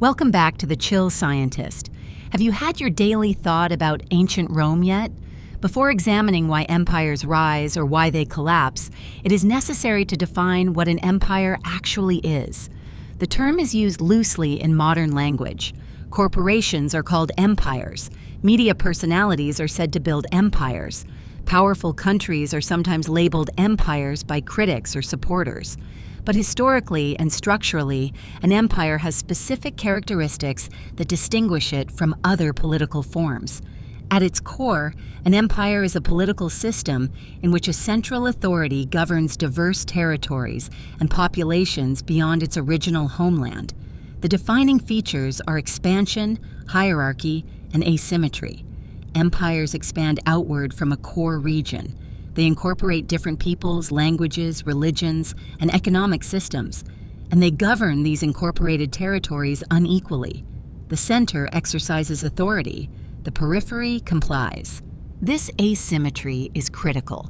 Welcome back to The Chill Scientist. Have you had your daily thought about ancient Rome yet? Before examining why empires rise or why they collapse, it is necessary to define what an empire actually is. The term is used loosely in modern language. Corporations are called empires. Media personalities are said to build empires. Powerful countries are sometimes labeled empires by critics or supporters. But historically and structurally, an empire has specific characteristics that distinguish it from other political forms. At its core, an empire is a political system in which a central authority governs diverse territories and populations beyond its original homeland. The defining features are expansion, hierarchy, and asymmetry. Empires expand outward from a core region. They incorporate different peoples, languages, religions, and economic systems, and they govern these incorporated territories unequally. The center exercises authority. The periphery complies. This asymmetry is critical.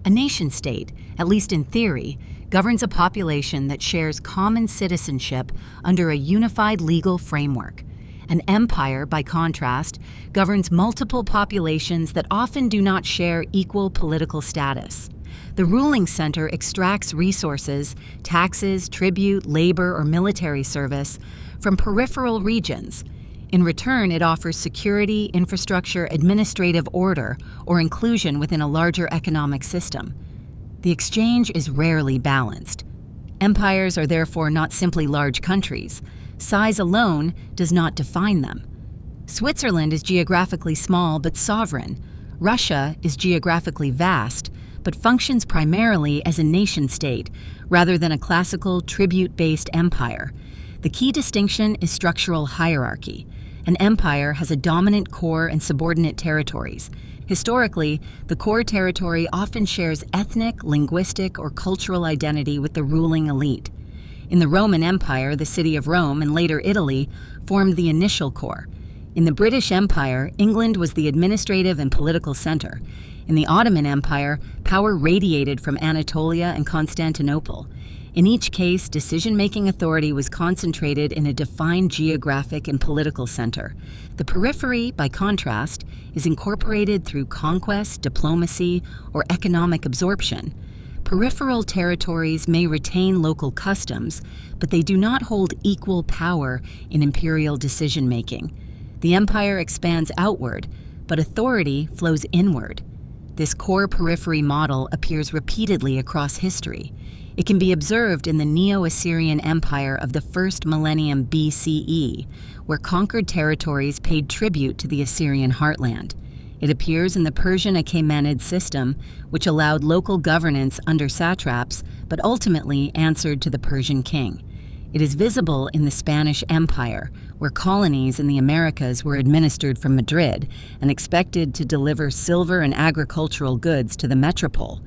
A nation-state, at least in theory, governs a population that shares common citizenship under a unified legal framework. An empire, by contrast, governs multiple populations that often do not share equal political status. The ruling center extracts resources, taxes, tribute, labor, or military service from peripheral regions. In return, it offers security, infrastructure, administrative order, or inclusion within a larger economic system. The exchange is rarely balanced. Empires are therefore not simply large countries. Size alone does not define them. Switzerland is geographically small but sovereign. Russia is geographically vast, but functions primarily as a nation-state rather than a classical tribute-based empire. The key distinction is structural hierarchy. An empire has a dominant core and subordinate territories. Historically, the core territory often shares ethnic, linguistic, or cultural identity with the ruling elite. In the Roman Empire, the city of Rome and later Italy formed the initial core. In the British Empire, England was the administrative and political center. In the Ottoman Empire, power radiated from Anatolia and Constantinople. In each case, decision-making authority was concentrated in a defined geographic and political center. The periphery, by contrast, is incorporated through conquest, diplomacy, or economic absorption. Peripheral territories may retain local customs, but they do not hold equal power in imperial decision-making. The empire expands outward, but authority flows inward. This core-periphery model appears repeatedly across history. It can be observed in the Neo-Assyrian Empire of the first millennium BCE, where conquered territories paid tribute to the Assyrian heartland. It appears in the Persian Achaemenid system, which allowed local governance under satraps, but ultimately answered to the Persian king. It is visible in the Spanish Empire, where colonies in the Americas were administered from Madrid and expected to deliver silver and agricultural goods to the metropole.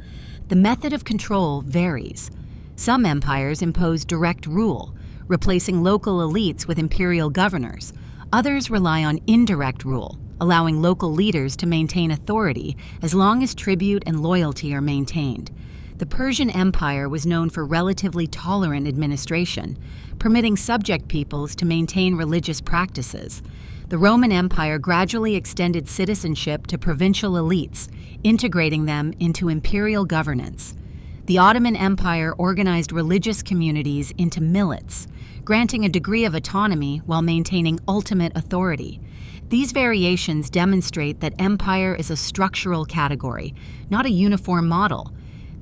The method of control varies. Some empires impose direct rule, replacing local elites with imperial governors. Others rely on indirect rule, allowing local leaders to maintain authority as long as tribute and loyalty are maintained. The Persian Empire was known for relatively tolerant administration, permitting subject peoples to maintain religious practices. The Roman Empire gradually extended citizenship to provincial elites, integrating them into imperial governance. The Ottoman Empire organized religious communities into millets, granting a degree of autonomy while maintaining ultimate authority. These variations demonstrate that empire is a structural category, not a uniform model.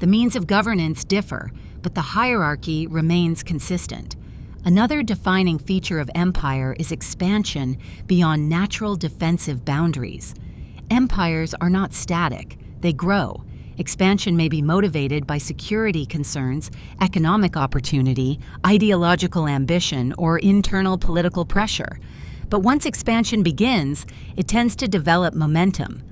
The means of governance differ, but the hierarchy remains consistent. Another defining feature of empire is expansion beyond natural defensive boundaries. Empires are not static, they grow. Expansion may be motivated by security concerns, economic opportunity, ideological ambition, or internal political pressure. But once expansion begins, it tends to develop momentum.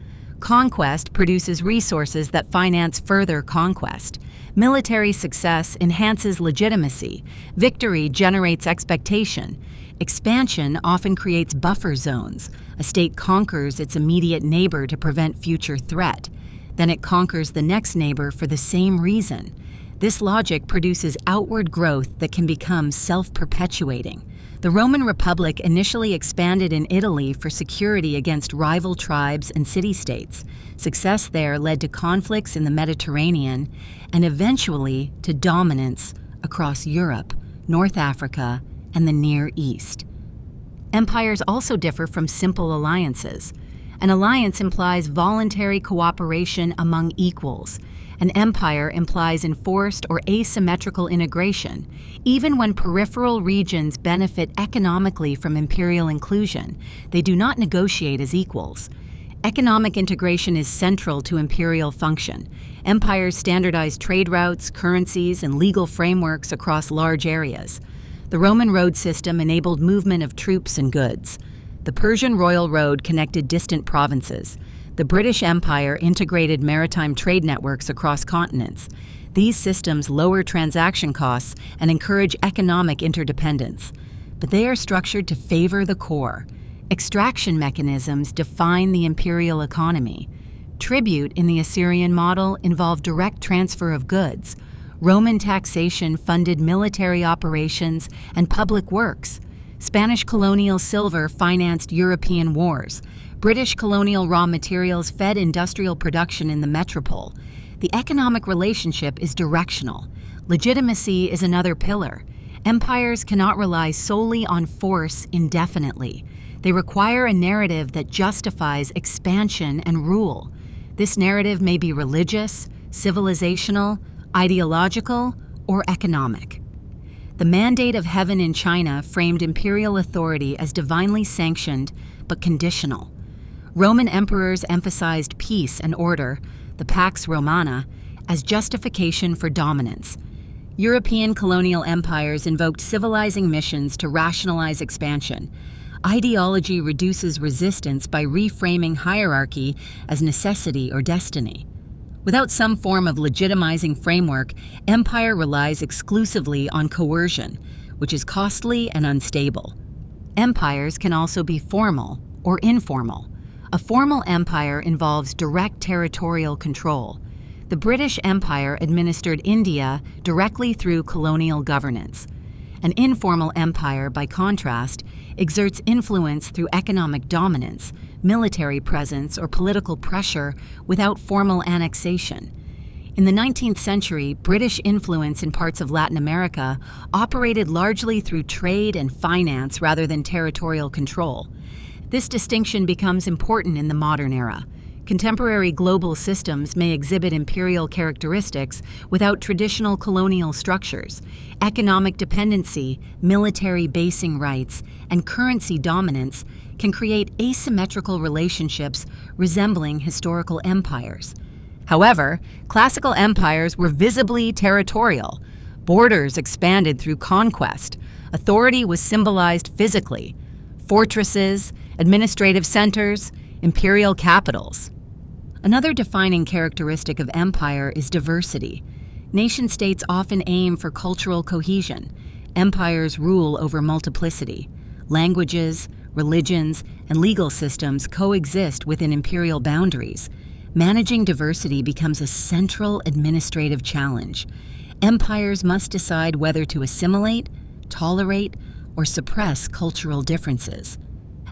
Conquest produces resources that finance further conquest. Military success enhances legitimacy. Victory generates expectation. Expansion often creates buffer zones. A state conquers its immediate neighbor to prevent future threat. Then it conquers the next neighbor for the same reason. This logic produces outward growth that can become self-perpetuating. The Roman Republic initially expanded in Italy for security against rival tribes and city-states. Success there led to conflicts in the Mediterranean and eventually to dominance across Europe, North Africa, and the Near East. Empires also differ from simple alliances. An alliance implies voluntary cooperation among equals. An empire implies enforced or asymmetrical integration. Even when peripheral regions benefit economically from imperial inclusion, they do not negotiate as equals. Economic integration is central to imperial function. Empires standardize trade routes, currencies, and legal frameworks across large areas. The Roman road system enabled movement of troops and goods. The Persian royal road connected distant provinces. The British Empire integrated maritime trade networks across continents. These systems lower transaction costs and encourage economic interdependence. But they are structured to favor the core. Extraction mechanisms define the imperial economy. Tribute in the Assyrian model involved direct transfer of goods. Roman taxation funded military operations and public works. Spanish colonial silver financed European wars. British colonial raw materials fed industrial production in the metropole. The economic relationship is directional. Legitimacy is another pillar. Empires cannot rely solely on force indefinitely. They require a narrative that justifies expansion and rule. This narrative may be religious, civilizational, ideological, or economic. The Mandate of Heaven in China framed imperial authority as divinely sanctioned but conditional. Roman emperors emphasized peace and order, the Pax Romana, as justification for dominance. European colonial empires invoked civilizing missions to rationalize expansion. Ideology reduces resistance by reframing hierarchy as necessity or destiny. Without some form of legitimizing framework, empire relies exclusively on coercion, which is costly and unstable. Empires can also be formal or informal. A formal empire involves direct territorial control. The British Empire administered India directly through colonial governance. An informal empire, by contrast, exerts influence through economic dominance, military presence, or political pressure without formal annexation. In the 19th century, British influence in parts of Latin America operated largely through trade and finance rather than territorial control. This distinction becomes important in the modern era. Contemporary global systems may exhibit imperial characteristics without traditional colonial structures. Economic dependency, military basing rights, and currency dominance can create asymmetrical relationships resembling historical empires. However, classical empires were visibly territorial. Borders expanded through conquest. Authority was symbolized physically. Fortresses, administrative centers, imperial capitals. Another defining characteristic of empire is diversity. Nation-states often aim for cultural cohesion. Empires rule over multiplicity. Languages, religions, and legal systems coexist within imperial boundaries. Managing diversity becomes a central administrative challenge. Empires must decide whether to assimilate, tolerate, or suppress cultural differences.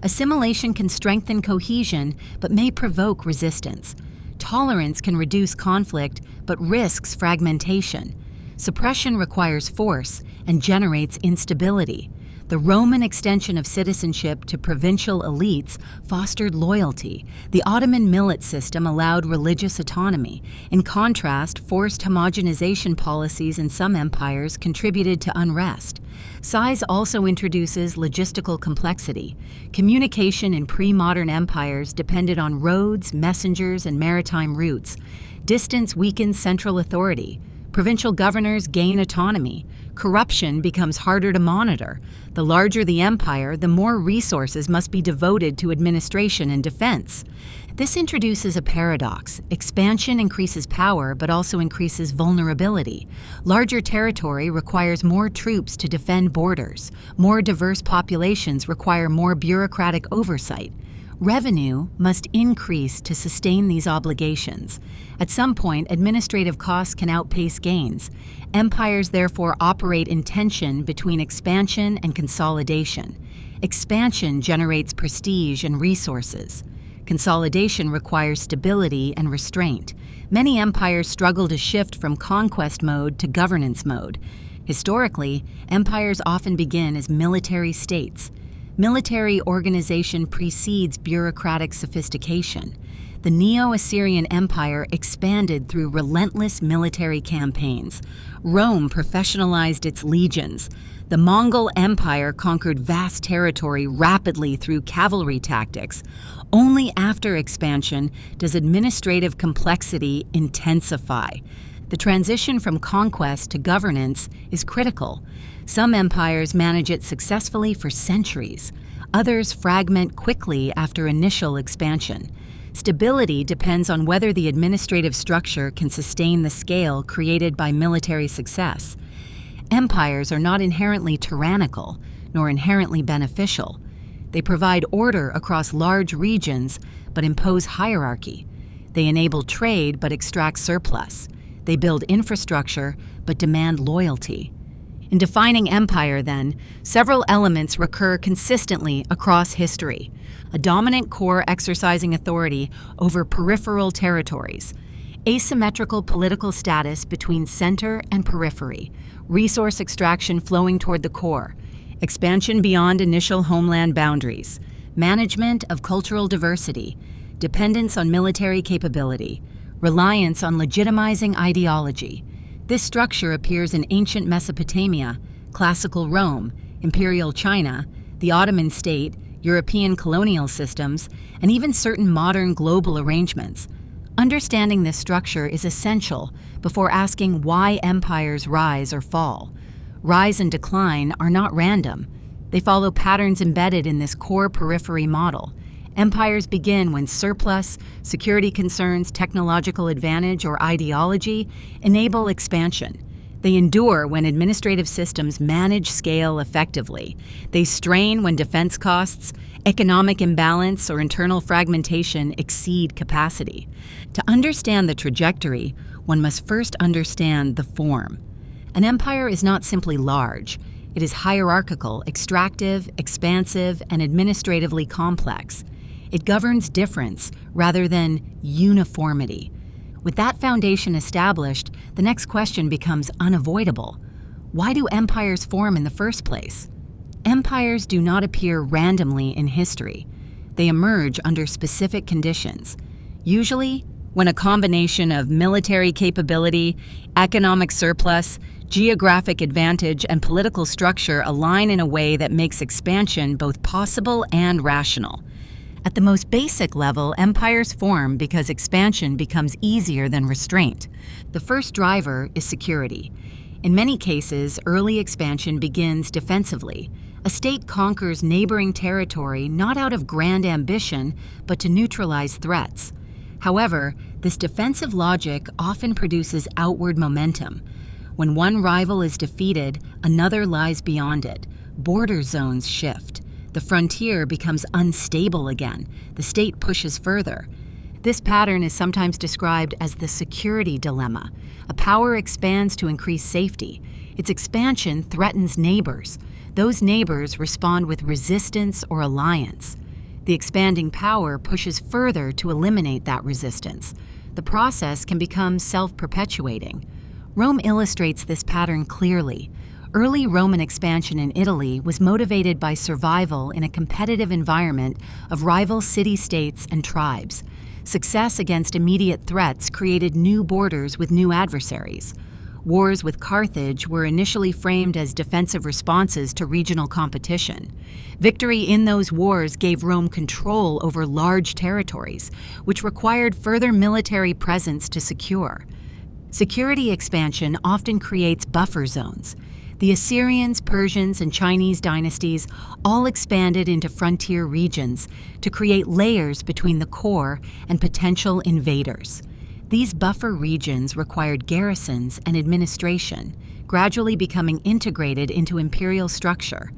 Assimilation can strengthen cohesion, but may provoke resistance. Tolerance can reduce conflict, but risks fragmentation. Suppression requires force and generates instability. The Roman extension of citizenship to provincial elites fostered loyalty. The Ottoman millet system allowed religious autonomy. In contrast, forced homogenization policies in some empires contributed to unrest. Size also introduces logistical complexity. Communication in pre-modern empires depended on roads, messengers, and maritime routes. Distance weakens central authority. Provincial governors gain autonomy. Corruption becomes harder to monitor. The larger the empire, the more resources must be devoted to administration and defense. This introduces a paradox. Expansion increases power, but also increases vulnerability. Larger territory requires more troops to defend borders. More diverse populations require more bureaucratic oversight. Revenue must increase to sustain these obligations. At some point, administrative costs can outpace gains. Empires therefore operate in tension between expansion and consolidation. Expansion generates prestige and resources. Consolidation requires stability and restraint. Many empires struggle to shift from conquest mode to governance mode. Historically, empires often begin as military states. Military organization precedes bureaucratic sophistication. The Neo-Assyrian Empire expanded through relentless military campaigns. Rome professionalized its legions. The Mongol Empire conquered vast territory rapidly through cavalry tactics. Only after expansion does administrative complexity intensify. The transition from conquest to governance is critical. Some empires manage it successfully for centuries. Others fragment quickly after initial expansion. Stability depends on whether the administrative structure can sustain the scale created by military success. Empires are not inherently tyrannical, nor inherently beneficial. They provide order across large regions, but impose hierarchy. They enable trade, but extract surplus. They build infrastructure, but demand loyalty. In defining empire, then, several elements recur consistently across history. A dominant core exercising authority over peripheral territories. Asymmetrical political status between center and periphery. Resource extraction flowing toward the core. Expansion beyond initial homeland boundaries. Management of cultural diversity. Dependence on military capability. Reliance on legitimizing ideology. This structure appears in ancient Mesopotamia, classical Rome, imperial China, the Ottoman state, European colonial systems, and even certain modern global arrangements. Understanding this structure is essential before asking why empires rise or fall. Rise and decline are not random. They follow patterns embedded in this core-periphery model. Empires begin when surplus, security concerns, technological advantage, or ideology enable expansion. They endure when administrative systems manage scale effectively. They strain when defense costs, economic imbalance, or internal fragmentation exceed capacity. To understand the trajectory, one must first understand the form. An empire is not simply large. It is hierarchical, extractive, expansive, and administratively complex. It governs difference rather than uniformity. With that foundation established, the next question becomes unavoidable. Why do empires form in the first place? Empires do not appear randomly in history. They emerge under specific conditions. Usually, when a combination of military capability, economic surplus, geographic advantage, and political structure align in a way that makes expansion both possible and rational. At the most basic level, empires form because expansion becomes easier than restraint. The first driver is security. In many cases, early expansion begins defensively. A state conquers neighboring territory not out of grand ambition, but to neutralize threats. However, this defensive logic often produces outward momentum. When one rival is defeated, another lies beyond it. Border zones shift. The frontier becomes unstable again. The state pushes further. This pattern is sometimes described as the security dilemma. A power expands to increase safety. Its expansion threatens neighbors. Those neighbors respond with resistance or alliance. The expanding power pushes further to eliminate that resistance. The process can become self-perpetuating. Rome illustrates this pattern clearly. Early Roman expansion in Italy was motivated by survival in a competitive environment of rival city-states and tribes. Success against immediate threats created new borders with new adversaries. Wars with Carthage were initially framed as defensive responses to regional competition. Victory in those wars gave Rome control over large territories, which required further military presence to secure. Security expansion often creates buffer zones. The Assyrians, Persians, and Chinese dynasties all expanded into frontier regions to create layers between the core and potential invaders. These buffer regions required garrisons and administration, gradually becoming integrated into imperial structure.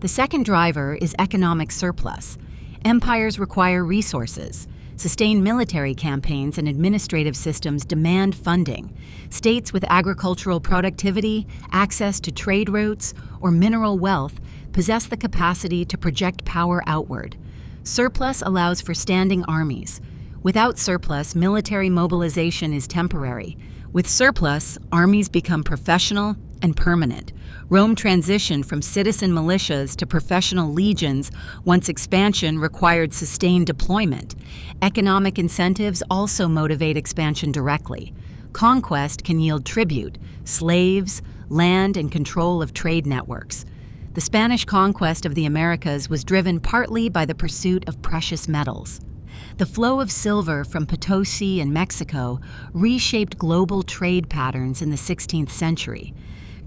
The second driver is economic surplus. Empires require resources. Sustained military campaigns and administrative systems demand funding. States with agricultural productivity, access to trade routes, or mineral wealth possess the capacity to project power outward. Surplus allows for standing armies. Without surplus, military mobilization is temporary. With surplus, armies become professional and permanent. Rome transitioned from citizen militias to professional legions once expansion required sustained deployment. Economic incentives also motivate expansion directly. Conquest can yield tribute, slaves, land, and control of trade networks. The Spanish conquest of the Americas was driven partly by the pursuit of precious metals. The flow of silver from Potosi and Mexico reshaped global trade patterns in the 16th century.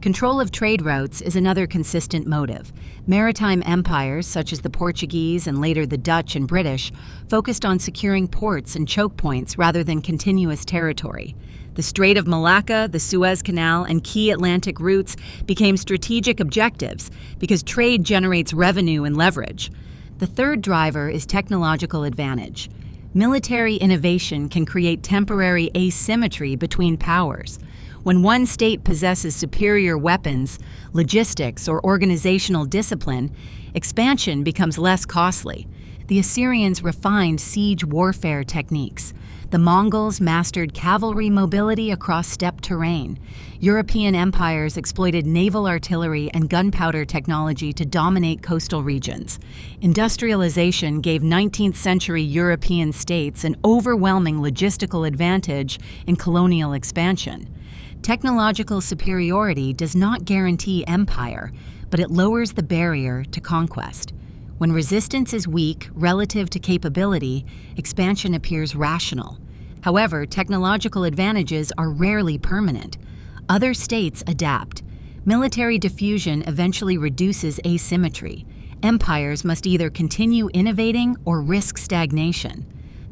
Control of trade routes is another consistent motive. Maritime empires, such as the Portuguese and later the Dutch and British, focused on securing ports and choke points rather than continuous territory. The Strait of Malacca, the Suez Canal, and key Atlantic routes became strategic objectives because trade generates revenue and leverage. The third driver is technological advantage. Military innovation can create temporary asymmetry between powers. When one state possesses superior weapons, logistics, or organizational discipline, expansion becomes less costly. The Assyrians refined siege warfare techniques. The Mongols mastered cavalry mobility across steppe terrain. European empires exploited naval artillery and gunpowder technology to dominate coastal regions. Industrialization gave 19th century European states an overwhelming logistical advantage in colonial expansion. Technological superiority does not guarantee empire, but it lowers the barrier to conquest. When resistance is weak relative to capability, expansion appears rational. However, technological advantages are rarely permanent. Other states adapt. Military diffusion eventually reduces asymmetry. Empires must either continue innovating or risk stagnation.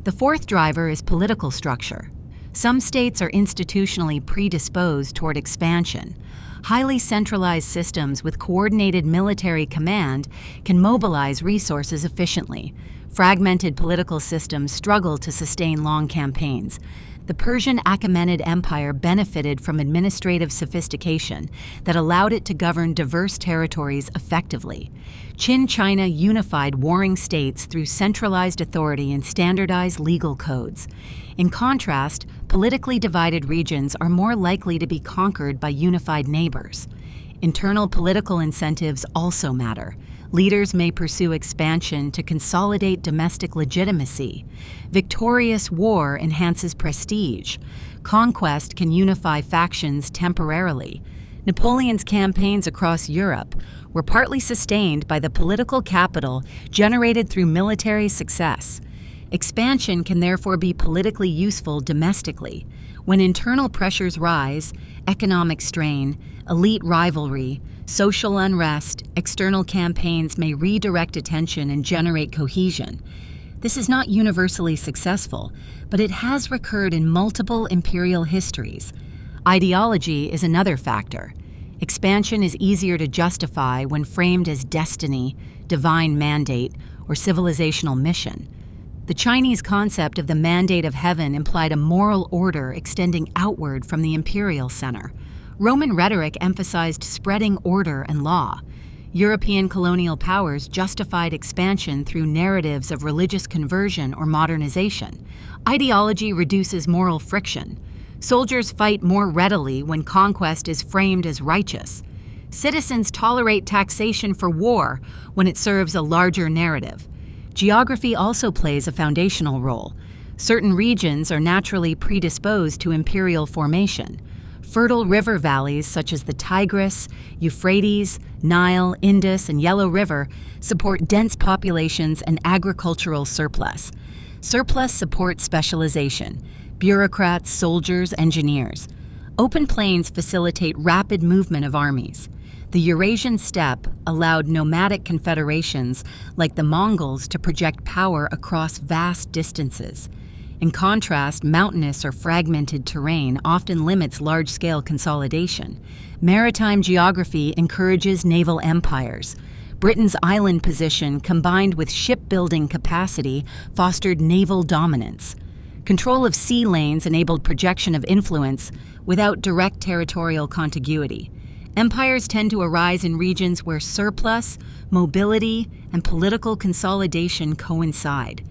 The fourth driver is political structure. Some states are institutionally predisposed toward expansion. Highly centralized systems with coordinated military command can mobilize resources efficiently. Fragmented political systems struggle to sustain long campaigns. The Persian Achaemenid Empire benefited from administrative sophistication that allowed it to govern diverse territories effectively. Qin China unified warring states through centralized authority and standardized legal codes. In contrast, politically divided regions are more likely to be conquered by unified neighbors. Internal political incentives also matter. Leaders may pursue expansion to consolidate domestic legitimacy. Victorious war enhances prestige. Conquest can unify factions temporarily. Napoleon's campaigns across Europe were partly sustained by the political capital generated through military success. Expansion can therefore be politically useful domestically. When internal pressures rise, economic strain, elite rivalry, social unrest, external campaigns may redirect attention and generate cohesion. This is not universally successful, but it has recurred in multiple imperial histories. Ideology is another factor. Expansion is easier to justify when framed as destiny, divine mandate, or civilizational mission. The Chinese concept of the mandate of heaven implied a moral order extending outward from the imperial center. Roman rhetoric emphasized spreading order and law. European colonial powers justified expansion through narratives of religious conversion or modernization. Ideology reduces moral friction. Soldiers fight more readily when conquest is framed as righteous. Citizens tolerate taxation for war when it serves a larger narrative. Geography also plays a foundational role. Certain regions are naturally predisposed to imperial formation. Fertile river valleys such as the Tigris, Euphrates, Nile, Indus, and Yellow River support dense populations and agricultural surplus. Surplus supports specialization: bureaucrats, soldiers, engineers. Open plains facilitate rapid movement of armies. The Eurasian steppe allowed nomadic confederations like the Mongols to project power across vast distances. In contrast, mountainous or fragmented terrain often limits large-scale consolidation. Maritime geography encourages naval empires. Britain's island position, combined with shipbuilding capacity, fostered naval dominance. Control of sea lanes enabled projection of influence without direct territorial contiguity. Empires tend to arise in regions where surplus, mobility, and political consolidation coincide.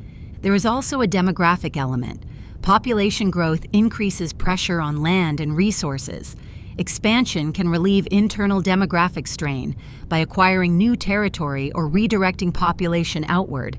There is also a demographic element. Population growth increases pressure on land and resources. Expansion can relieve internal demographic strain by acquiring new territory or redirecting population outward.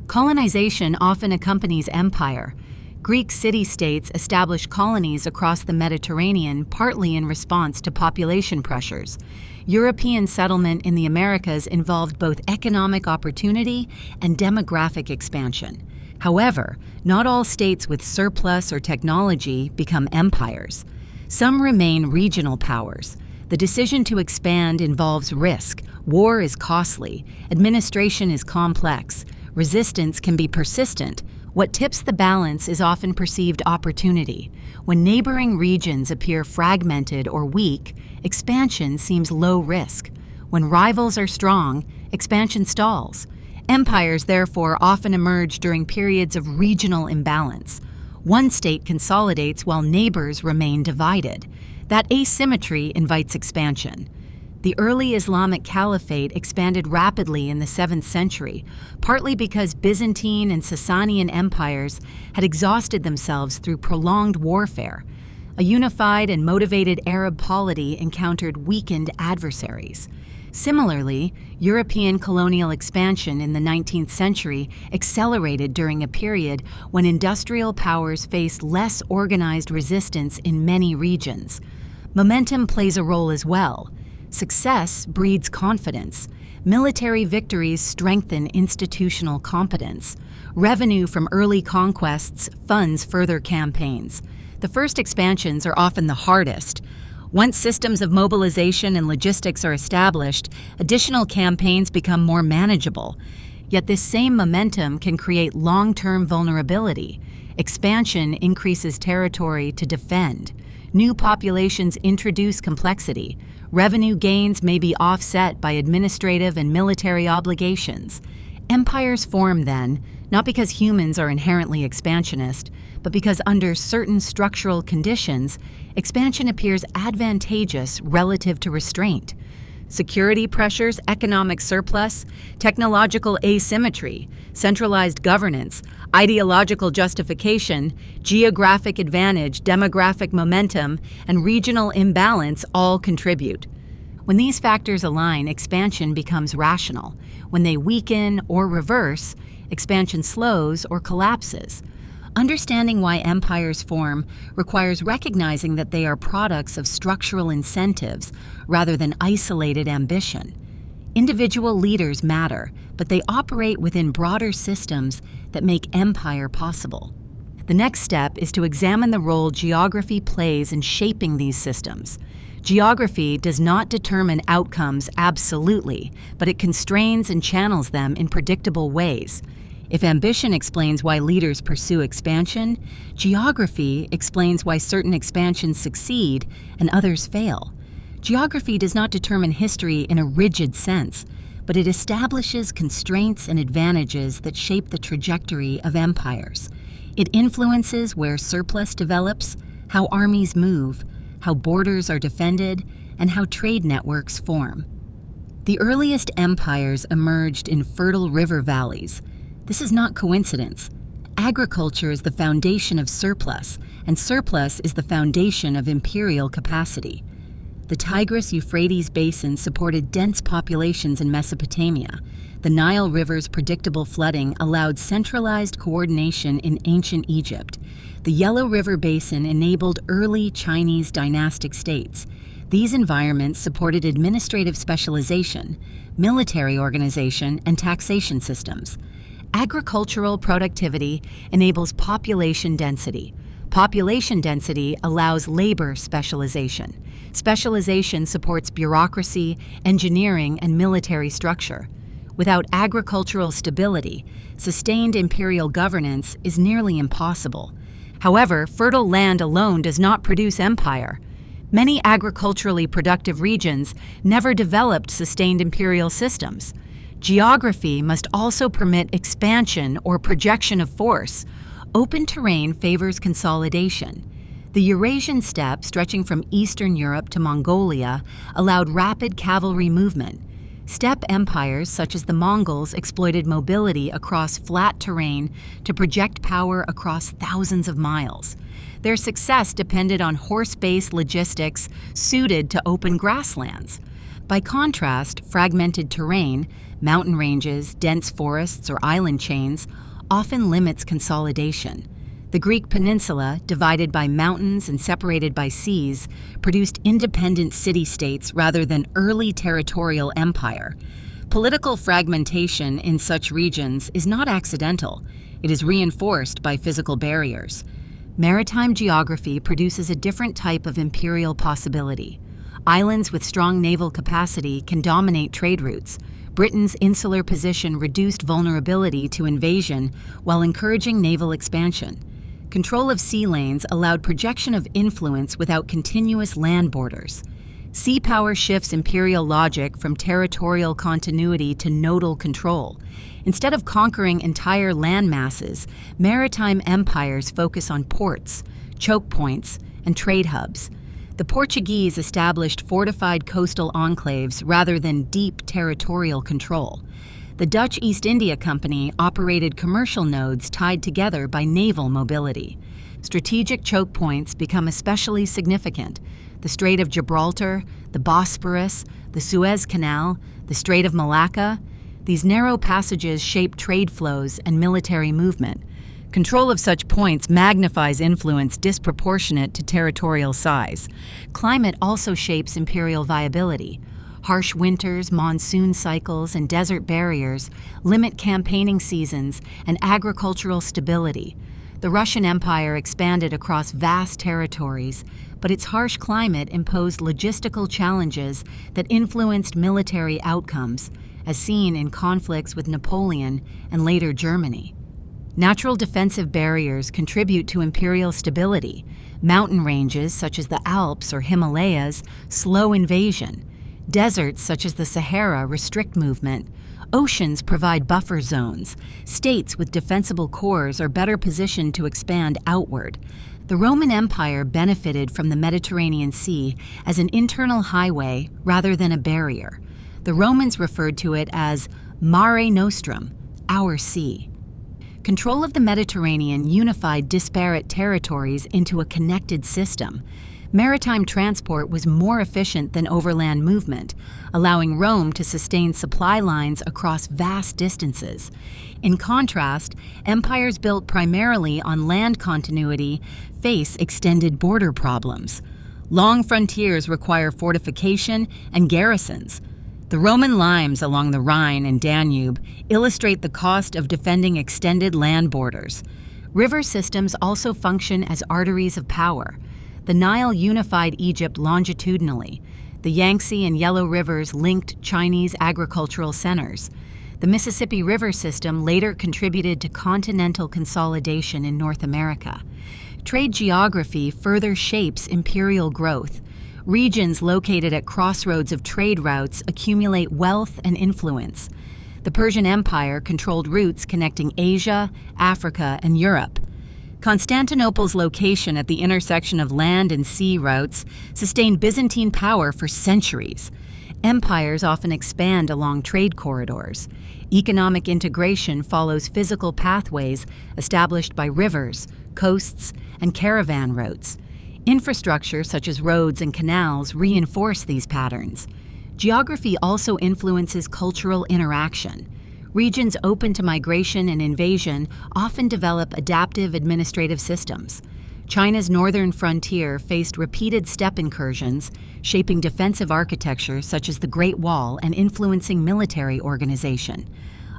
Colonization often accompanies empire. Greek city-states established colonies across the Mediterranean partly in response to population pressures. European settlement in the Americas involved both economic opportunity and demographic expansion. However, not all states with surplus or technology become empires. Some remain regional powers. The decision to expand involves risk. War is costly. Administration is complex. Resistance can be persistent. What tips the balance is often perceived opportunity. When neighboring regions appear fragmented or weak, expansion seems low risk. When rivals are strong, expansion stalls. Empires, therefore, often emerge during periods of regional imbalance. One state consolidates while neighbors remain divided. That asymmetry invites expansion. The early Islamic Caliphate expanded rapidly in the 7th century, partly because Byzantine and Sasanian empires had exhausted themselves through prolonged warfare. A unified and motivated Arab polity encountered weakened adversaries. Similarly, European colonial expansion in the 19th century accelerated during a period when industrial powers faced less organized resistance in many regions. Momentum plays a role as well. Success breeds confidence. Military victories strengthen institutional competence. Revenue from early conquests funds further campaigns. The first expansions are often the hardest. Once systems of mobilization and logistics are established, additional campaigns become more manageable. Yet this same momentum can create long-term vulnerability. Expansion increases territory to defend. New populations introduce complexity. Revenue gains may be offset by administrative and military obligations. Empires form then, not because humans are inherently expansionist, but because under certain structural conditions, expansion appears advantageous relative to restraint. Security pressures, economic surplus, technological asymmetry, centralized governance, ideological justification, geographic advantage, demographic momentum, and regional imbalance all contribute. When these factors align, expansion becomes rational. When they weaken or reverse, expansion slows or collapses. Understanding why empires form requires recognizing that they are products of structural incentives rather than isolated ambition. Individual leaders matter, but they operate within broader systems that make empire possible. The next step is to examine the role geography plays in shaping these systems. Geography does not determine outcomes absolutely, but it constrains and channels them in predictable ways. If ambition explains why leaders pursue expansion, geography explains why certain expansions succeed and others fail. Geography does not determine history in a rigid sense, but it establishes constraints and advantages that shape the trajectory of empires. It influences where surplus develops, how armies move, how borders are defended, and how trade networks form. The earliest empires emerged in fertile river valleys. This is not coincidence. Agriculture is the foundation of surplus, and surplus is the foundation of imperial capacity. The Tigris-Euphrates basin supported dense populations in Mesopotamia. The Nile River's predictable flooding allowed centralized coordination in ancient Egypt. The Yellow River basin enabled early Chinese dynastic states. These environments supported administrative specialization, military organization, and taxation systems. Agricultural productivity enables population density. Population density allows labor specialization. Specialization supports bureaucracy, engineering, and military structure. Without agricultural stability, sustained imperial governance is nearly impossible. However, fertile land alone does not produce empire. Many agriculturally productive regions never developed sustained imperial systems. Geography must also permit expansion or projection of force. Open terrain favors consolidation. The Eurasian steppe, stretching from Eastern Europe to Mongolia, allowed rapid cavalry movement. Steppe empires such as the Mongols exploited mobility across flat terrain to project power across thousands of miles. Their success depended on horse-based logistics suited to open grasslands. By contrast, fragmented terrain, mountain ranges, dense forests, or island chains, often limits consolidation. The Greek peninsula, divided by mountains and separated by seas, produced independent city-states rather than early territorial empire. Political fragmentation in such regions is not accidental. It is reinforced by physical barriers. Maritime geography produces a different type of imperial possibility. Islands with strong naval capacity can dominate trade routes. Britain's insular position reduced vulnerability to invasion while encouraging naval expansion. Control of sea lanes allowed projection of influence without continuous land borders. Sea power shifts imperial logic from territorial continuity to nodal control. Instead of conquering entire land masses, maritime empires focus on ports, choke points, and trade hubs. The Portuguese established fortified coastal enclaves rather than deep territorial control. The Dutch East India Company operated commercial nodes tied together by naval mobility. Strategic choke points become especially significant. The Strait of Gibraltar, the Bosporus, the Suez Canal, the Strait of Malacca. These narrow passages shape trade flows and military movement. Control of such points magnifies influence disproportionate to territorial size. Climate also shapes imperial viability. Harsh winters, monsoon cycles, and desert barriers limit campaigning seasons and agricultural stability. The Russian Empire expanded across vast territories, but its harsh climate imposed logistical challenges that influenced military outcomes, as seen in conflicts with Napoleon and later Germany. Natural defensive barriers contribute to imperial stability. Mountain ranges, such as the Alps or Himalayas, slow invasion. Deserts, such as the Sahara, restrict movement. Oceans provide buffer zones. States with defensible cores are better positioned to expand outward. The Roman Empire benefited from the Mediterranean Sea as an internal highway rather than a barrier. The Romans referred to it as Mare Nostrum, our sea. Control of the Mediterranean unified disparate territories into a connected system. Maritime transport was more efficient than overland movement, allowing Rome to sustain supply lines across vast distances. In contrast, empires built primarily on land continuity face extended border problems. Long frontiers require fortification and garrisons. The Roman limes along the Rhine and Danube illustrate the cost of defending extended land borders. River systems also function as arteries of power. The Nile unified Egypt longitudinally. The Yangtze and Yellow Rivers linked Chinese agricultural centers. The Mississippi River system later contributed to continental consolidation in North America. Trade geography further shapes imperial growth. Regions located at crossroads of trade routes accumulate wealth and influence. The Persian Empire controlled routes connecting Asia, Africa, and Europe. Constantinople's location at the intersection of land and sea routes sustained Byzantine power for centuries. Empires often expand along trade corridors. Economic integration follows physical pathways established by rivers, coasts, and caravan routes. Infrastructure such as roads and canals reinforce these patterns. Geography also influences cultural interaction. Regions open to migration and invasion often develop adaptive administrative systems. China's northern frontier faced repeated steppe incursions, shaping defensive architecture such as the Great Wall and influencing military organization.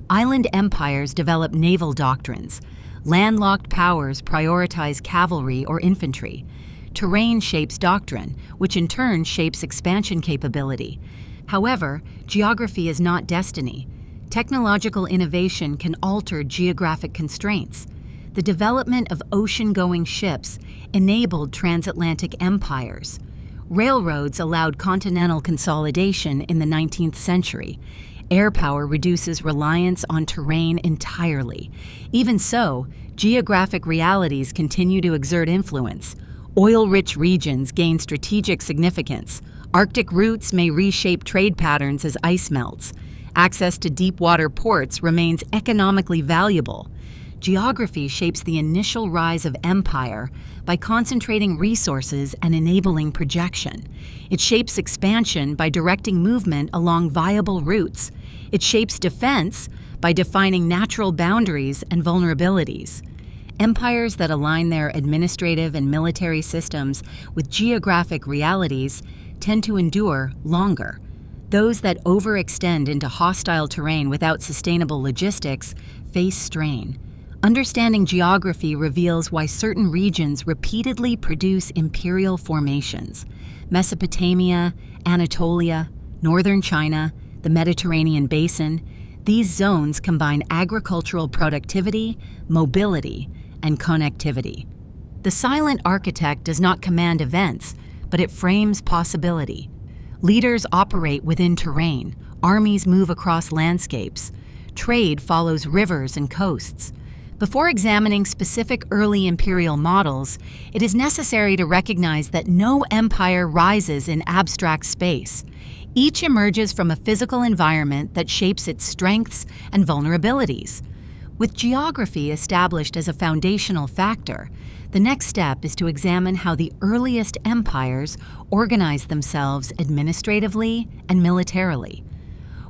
Island empires developed naval doctrines. Landlocked powers prioritize cavalry or infantry. Terrain shapes doctrine, which in turn shapes expansion capability. However, geography is not destiny. Technological innovation can alter geographic constraints. The development of ocean-going ships enabled transatlantic empires. Railroads allowed continental consolidation in the 19th century. Air power reduces reliance on terrain entirely. Even so, geographic realities continue to exert influence. Oil-rich regions gain strategic significance. Arctic routes may reshape trade patterns as ice melts. Access to deep-water ports remains economically valuable. Geography shapes the initial rise of empire by concentrating resources and enabling projection. It shapes expansion by directing movement along viable routes. It shapes defense by defining natural boundaries and vulnerabilities. Empires that align their administrative and military systems with geographic realities tend to endure longer. Those that overextend into hostile terrain without sustainable logistics face strain. Understanding geography reveals why certain regions repeatedly produce imperial formations. Mesopotamia, Anatolia, northern China, the Mediterranean basin, these zones combine agricultural productivity, mobility, and connectivity. The silent architect does not command events, but it frames possibility. Leaders operate within terrain, armies move across landscapes, trade follows rivers and coasts. Before examining specific early imperial models, it is necessary to recognize that no empire rises in abstract space. Each emerges from a physical environment that shapes its strengths and vulnerabilities. With geography established as a foundational factor, the next step is to examine how the earliest empires organized themselves administratively and militarily.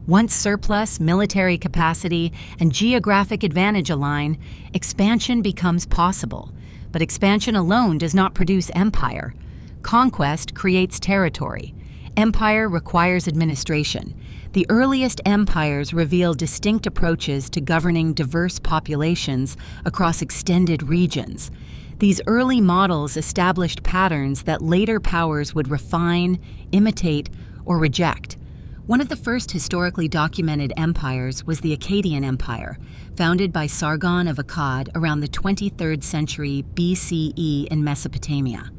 Once surplus, military capacity, and geographic advantage align, expansion becomes possible. But expansion alone does not produce empire. Conquest creates territory. Empire requires administration. The earliest empires reveal distinct approaches to governing diverse populations across extended regions. These early models established patterns that later powers would refine, imitate, or reject. One of the first historically documented empires was the Akkadian Empire, founded by Sargon of Akkad around the 23rd century BCE in Mesopotamia.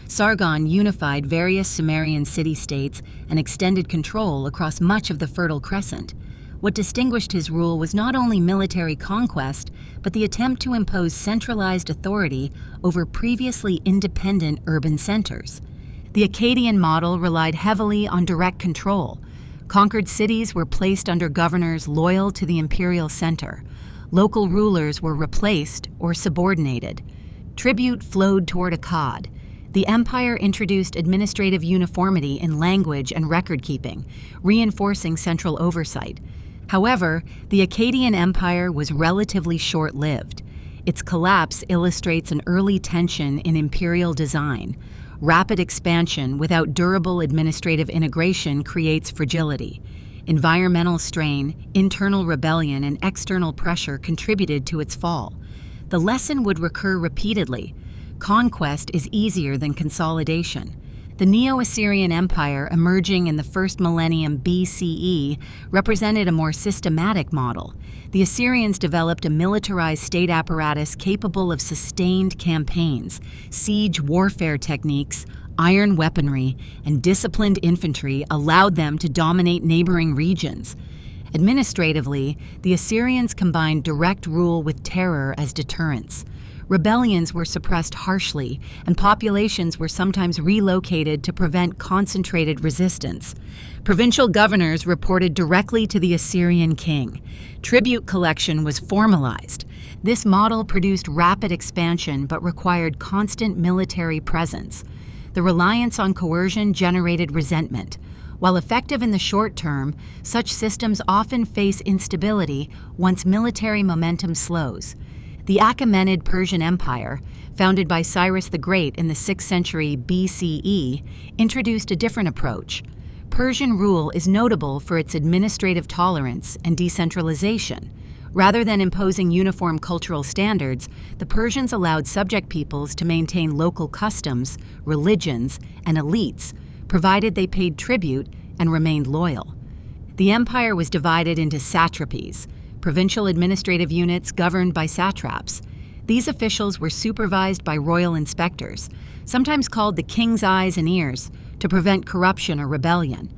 Sargon unified various Sumerian city-states and extended control across much of the Fertile Crescent. What distinguished his rule was not only military conquest, but the attempt to impose centralized authority over previously independent urban centers. The Akkadian model relied heavily on direct control. Conquered cities were placed under governors loyal to the imperial center. Local rulers were replaced or subordinated. Tribute flowed toward Akkad. The empire introduced administrative uniformity in language and record-keeping, reinforcing central oversight. However, the Akkadian Empire was relatively short-lived. Its collapse illustrates an early tension in imperial design. Rapid expansion without durable administrative integration creates fragility. Environmental strain, internal rebellion, and external pressure contributed to its fall. The lesson would recur repeatedly. Conquest is easier than consolidation. The Neo-Assyrian Empire, emerging in the first millennium BCE, represented a more systematic model. The Assyrians developed a militarized state apparatus capable of sustained campaigns, siege warfare techniques, iron weaponry, and disciplined infantry allowed them to dominate neighboring regions. Administratively, the Assyrians combined direct rule with terror as deterrence. Rebellions were suppressed harshly, and populations were sometimes relocated to prevent concentrated resistance. Provincial governors reported directly to the Assyrian king. Tribute collection was formalized. This model produced rapid expansion but required constant military presence. The reliance on coercion generated resentment. While effective in the short term, such systems often face instability once military momentum slows. The Achaemenid Persian Empire, founded by Cyrus the Great in the 6th century BCE, introduced a different approach. Persian rule is notable for its administrative tolerance and decentralization. Rather than imposing uniform cultural standards, the Persians allowed subject peoples to maintain local customs, religions, and elites, provided they paid tribute and remained loyal. The empire was divided into satrapies, provincial administrative units governed by satraps. These officials were supervised by royal inspectors, sometimes called the king's eyes and ears, to prevent corruption or rebellion.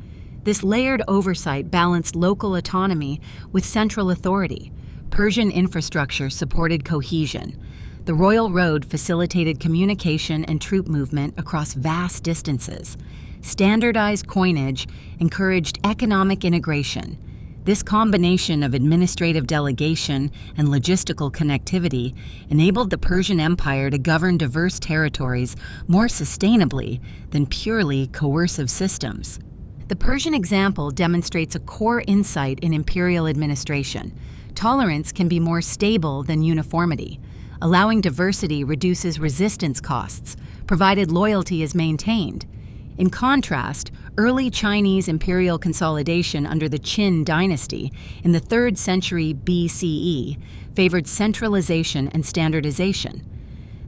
This layered oversight balanced local autonomy with central authority. Persian infrastructure supported cohesion. The royal road facilitated communication and troop movement across vast distances. Standardized coinage encouraged economic integration. This combination of administrative delegation and logistical connectivity enabled the Persian Empire to govern diverse territories more sustainably than purely coercive systems. The Persian example demonstrates a core insight in imperial administration. Tolerance can be more stable than uniformity. Allowing diversity reduces resistance costs, provided loyalty is maintained. In contrast, early Chinese imperial consolidation under the Qin dynasty in the 3rd century BCE favored centralization and standardization.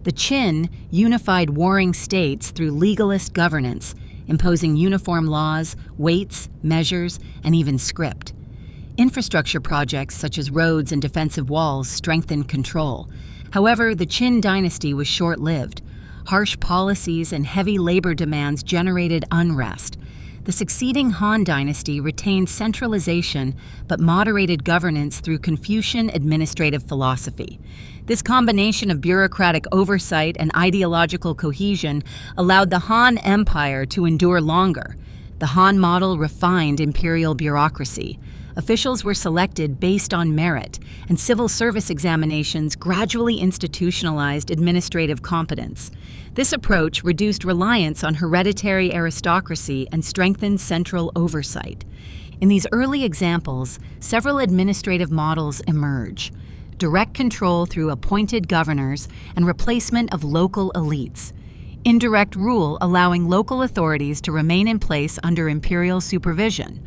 The Qin unified warring states through legalist governance, imposing uniform laws, weights, measures, and even script. Infrastructure projects such as roads and defensive walls strengthened control. However, the Qin dynasty was short-lived. Harsh policies and heavy labor demands generated unrest. The succeeding Han Dynasty retained centralization but moderated governance through Confucian administrative philosophy. This combination of bureaucratic oversight and ideological cohesion allowed the Han Empire to endure longer. The Han model refined imperial bureaucracy. Officials were selected based on merit, and civil service examinations gradually institutionalized administrative competence. This approach reduced reliance on hereditary aristocracy and strengthened central oversight. In these early examples, several administrative models emerge: direct control through appointed governors and replacement of local elites; indirect rule allowing local authorities to remain in place under imperial supervision;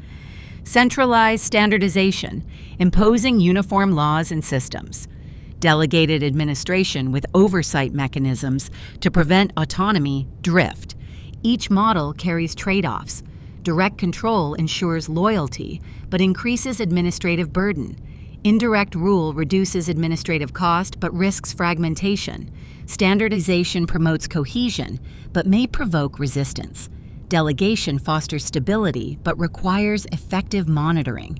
centralized standardization, imposing uniform laws and systems; delegated administration with oversight mechanisms to prevent autonomy drift. Each model carries trade-offs. Direct control ensures loyalty, but increases administrative burden. Indirect rule reduces administrative cost, but risks fragmentation. Standardization promotes cohesion, but may provoke resistance. Delegation fosters stability, but requires effective monitoring.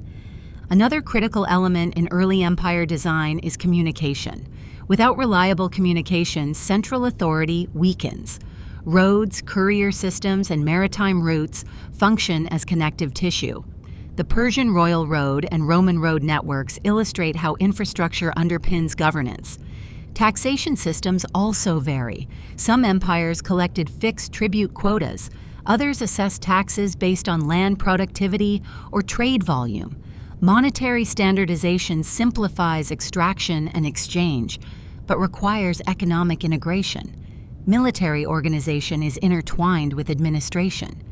Another critical element in early empire design is communication. Without reliable communication, central authority weakens. Roads, courier systems, and maritime routes function as connective tissue. The Persian royal road and Roman road networks illustrate how infrastructure underpins governance. Taxation systems also vary. Some empires collected fixed tribute quotas. Others assessed taxes based on land productivity or trade volume. Monetary standardization simplifies extraction and exchange, but requires economic integration. Military organization is intertwined with administration.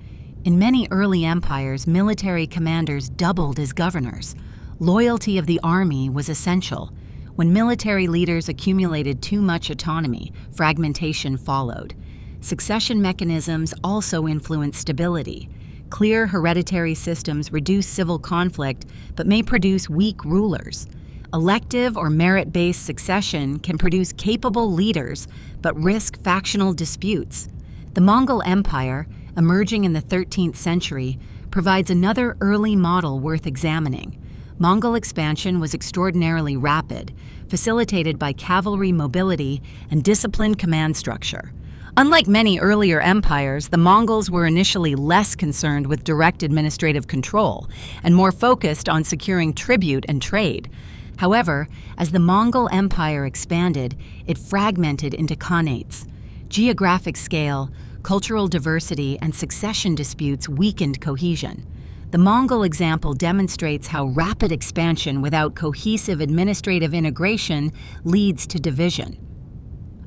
In many early empires, military commanders doubled as governors. Loyalty of the army was essential. When military leaders accumulated too much autonomy, fragmentation followed. Succession mechanisms also influence stability. Clear hereditary systems reduce civil conflict but may produce weak rulers. Elective or merit-based succession can produce capable leaders but risk factional disputes. The Mongol Empire, emerging in the 13th century, provides another early model worth examining. Mongol expansion was extraordinarily rapid, facilitated by cavalry mobility and disciplined command structure. Unlike many earlier empires, the Mongols were initially less concerned with direct administrative control and more focused on securing tribute and trade. However, as the Mongol Empire expanded, it fragmented into khanates. Geographic scale, cultural diversity, and succession disputes weakened cohesion. The Mongol example demonstrates how rapid expansion without cohesive administrative integration leads to division.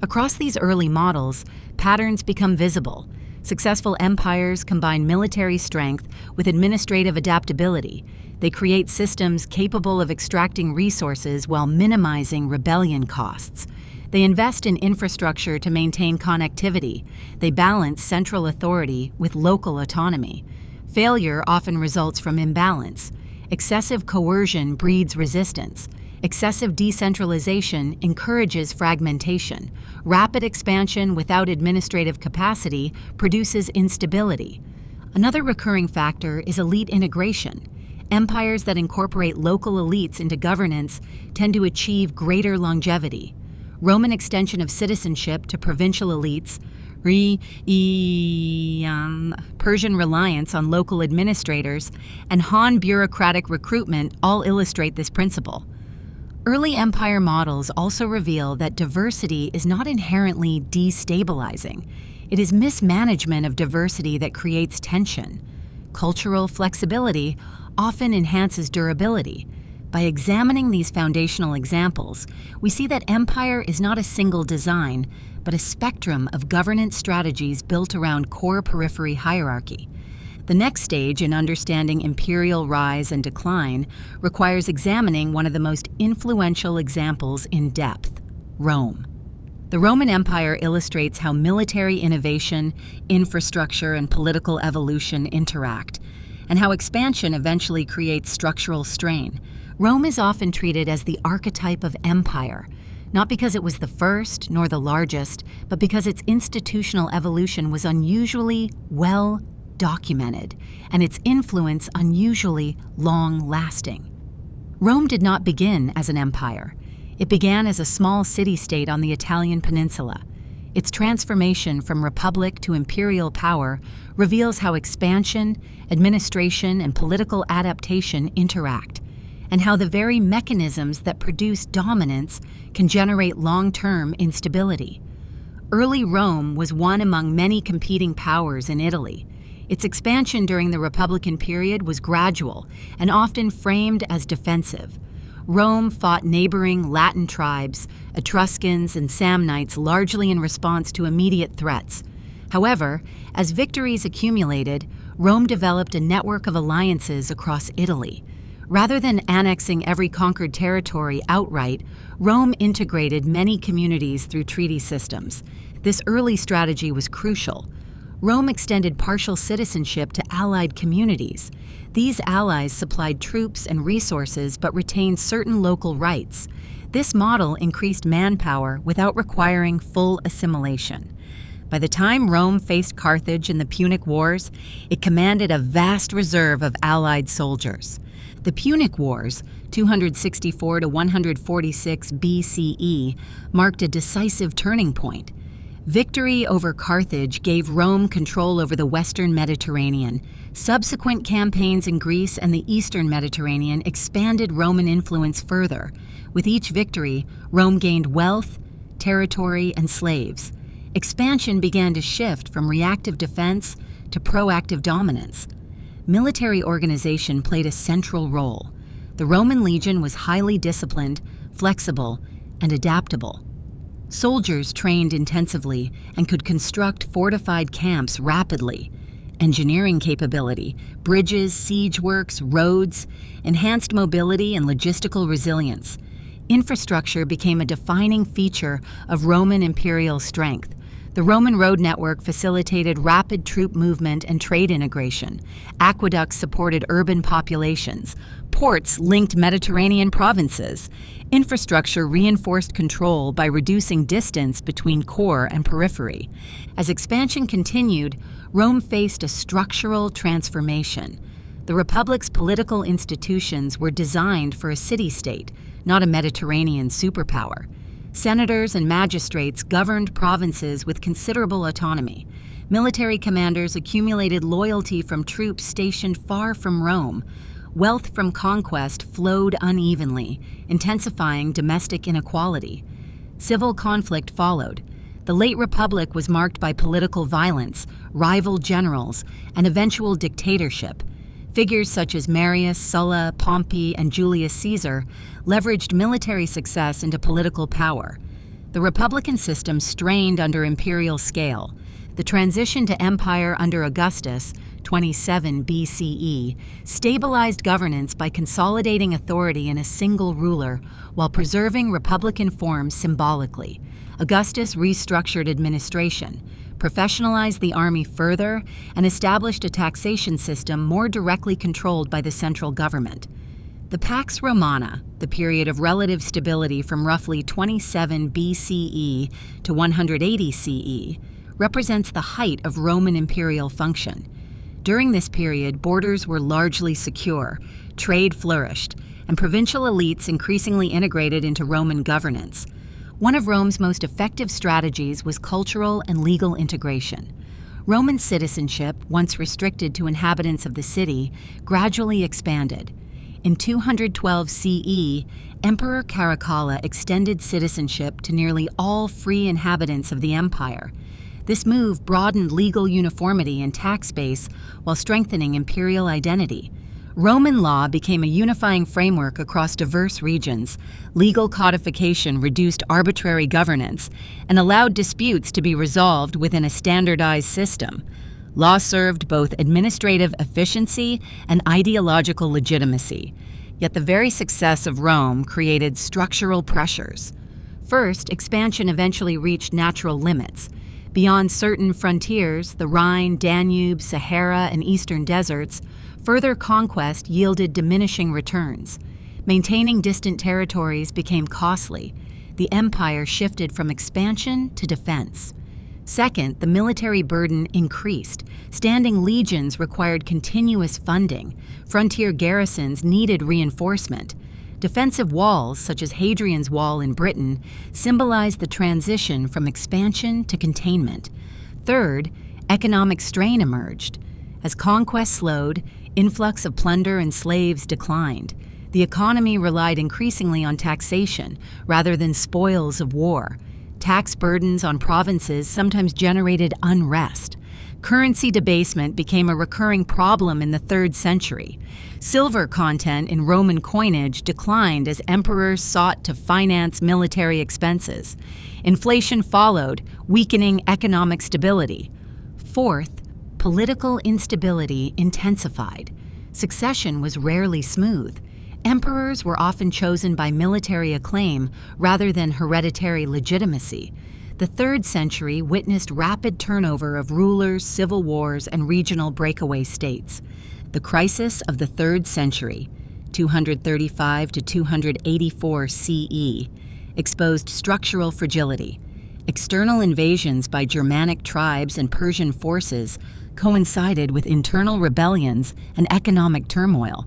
Across these early models, patterns become visible. Successful empires combine military strength with administrative adaptability. They create systems capable of extracting resources while minimizing rebellion costs. They invest in infrastructure to maintain connectivity. They balance central authority with local autonomy. Failure often results from imbalance. Excessive coercion breeds resistance. Excessive decentralization encourages fragmentation. Rapid expansion without administrative capacity produces instability. Another recurring factor is elite integration. Empires that incorporate local elites into governance tend to achieve greater longevity. Roman extension of citizenship to provincial elites, Persian reliance on local administrators, and Han bureaucratic recruitment all illustrate this principle. Early empire models also reveal that diversity is not inherently destabilizing. It is mismanagement of diversity that creates tension. Cultural flexibility often enhances durability. By examining these foundational examples, we see that empire is not a single design, but a spectrum of governance strategies built around core-periphery hierarchy. The next stage in understanding imperial rise and decline requires examining one of the most influential examples in depth: Rome. The Roman Empire illustrates how military innovation, infrastructure, and political evolution interact, and how expansion eventually creates structural strain. Rome is often treated as the archetype of empire, not because it was the first nor the largest, but because its institutional evolution was unusually well documented, and its influence unusually long-lasting. Rome did not begin as an empire. It began as a small city-state on the Italian peninsula. Its transformation from republic to imperial power reveals how expansion, administration, and political adaptation interact, and how the very mechanisms that produce dominance can generate long-term instability. Early Rome was one among many competing powers in Italy. Its expansion during the Republican period was gradual and often framed as defensive. Rome fought neighboring Latin tribes, Etruscans and Samnites, largely in response to immediate threats. However, as victories accumulated, Rome developed a network of alliances across Italy. Rather than annexing every conquered territory outright, Rome integrated many communities through treaty systems. This early strategy was crucial. Rome extended partial citizenship to allied communities. These allies supplied troops and resources but retained certain local rights. This model increased manpower without requiring full assimilation. By the time Rome faced Carthage in the Punic Wars, it commanded a vast reserve of allied soldiers. The Punic Wars, 264 to 146 BCE, marked a decisive turning point. Victory over Carthage gave Rome control over the Western Mediterranean. Subsequent campaigns in Greece and the Eastern Mediterranean expanded Roman influence further. With each victory, Rome gained wealth, territory, and slaves. Expansion began to shift from reactive defense to proactive dominance. Military organization played a central role. The Roman legion was highly disciplined, flexible, and adaptable. Soldiers trained intensively and could construct fortified camps rapidly. Engineering capability, bridges, siege works, roads, enhanced mobility and logistical resilience. Infrastructure became a defining feature of Roman imperial strength. The Roman road network facilitated rapid troop movement and trade integration. Aqueducts supported urban populations. Ports linked Mediterranean provinces. Infrastructure reinforced control by reducing distance between core and periphery. As expansion continued, Rome faced a structural transformation. The Republic's political institutions were designed for a city-state, not a Mediterranean superpower. Senators and magistrates governed provinces with considerable autonomy. Military commanders accumulated loyalty from troops stationed far from Rome. Wealth from conquest flowed unevenly, intensifying domestic inequality. Civil conflict followed. The late Republic was marked by political violence, rival generals, and eventual dictatorship. Figures such as Marius, Sulla, Pompey, and Julius Caesar leveraged military success into political power. The Republican system strained under imperial scale. The transition to empire under Augustus, 27 BCE, stabilized governance by consolidating authority in a single ruler while preserving republican forms symbolically. Augustus restructured administration, professionalized the army further, and established a taxation system more directly controlled by the central government. The Pax Romana, the period of relative stability from roughly 27 BCE to 180 CE, represents the height of Roman imperial function. During this period, borders were largely secure, trade flourished, and provincial elites increasingly integrated into Roman governance. One of Rome's most effective strategies was cultural and legal integration. Roman citizenship, once restricted to inhabitants of the city, gradually expanded. In 212 CE, Emperor Caracalla extended citizenship to nearly all free inhabitants of the empire. This move broadened legal uniformity and tax base while strengthening imperial identity. Roman law became a unifying framework across diverse regions. Legal codification reduced arbitrary governance and allowed disputes to be resolved within a standardized system. Law served both administrative efficiency and ideological legitimacy. Yet the very success of Rome created structural pressures. First, expansion eventually reached natural limits. Beyond certain frontiers, the Rhine, Danube, Sahara, and eastern deserts, further conquest yielded diminishing returns. Maintaining distant territories became costly. The empire shifted from expansion to defense. Second, the military burden increased. Standing legions required continuous funding. Frontier garrisons needed reinforcement. Defensive walls, such as Hadrian's Wall in Britain, symbolized the transition from expansion to containment. Third, economic strain emerged. As conquest slowed, influx of plunder and slaves declined. The economy relied increasingly on taxation rather than spoils of war. Tax burdens on provinces sometimes generated unrest. Currency debasement became a recurring problem in the 3rd century. Silver content in Roman coinage declined as emperors sought to finance military expenses. Inflation followed, weakening economic stability. Fourth, political instability intensified. Succession was rarely smooth. Emperors were often chosen by military acclaim rather than hereditary legitimacy. The 3rd century witnessed rapid turnover of rulers, civil wars, and regional breakaway states. The crisis of the 3rd century, 235 to 284 CE, exposed structural fragility. External invasions by Germanic tribes and Persian forces coincided with internal rebellions and economic turmoil.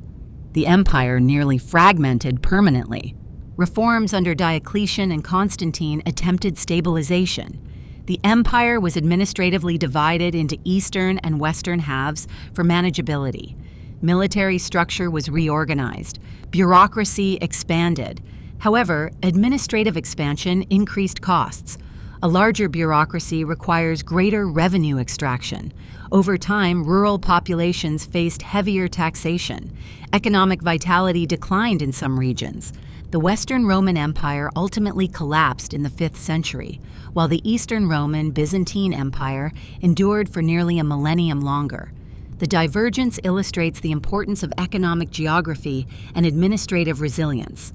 The empire nearly fragmented permanently. Reforms under Diocletian and Constantine attempted stabilization. The empire was administratively divided into eastern and western halves for manageability. Military structure was reorganized. Bureaucracy expanded. However, administrative expansion increased costs. A larger bureaucracy requires greater revenue extraction. Over time, rural populations faced heavier taxation. Economic vitality declined in some regions. The Western Roman Empire ultimately collapsed in the 5th century, while the Eastern Roman Byzantine Empire endured for nearly a millennium longer. The divergence illustrates the importance of economic geography and administrative resilience.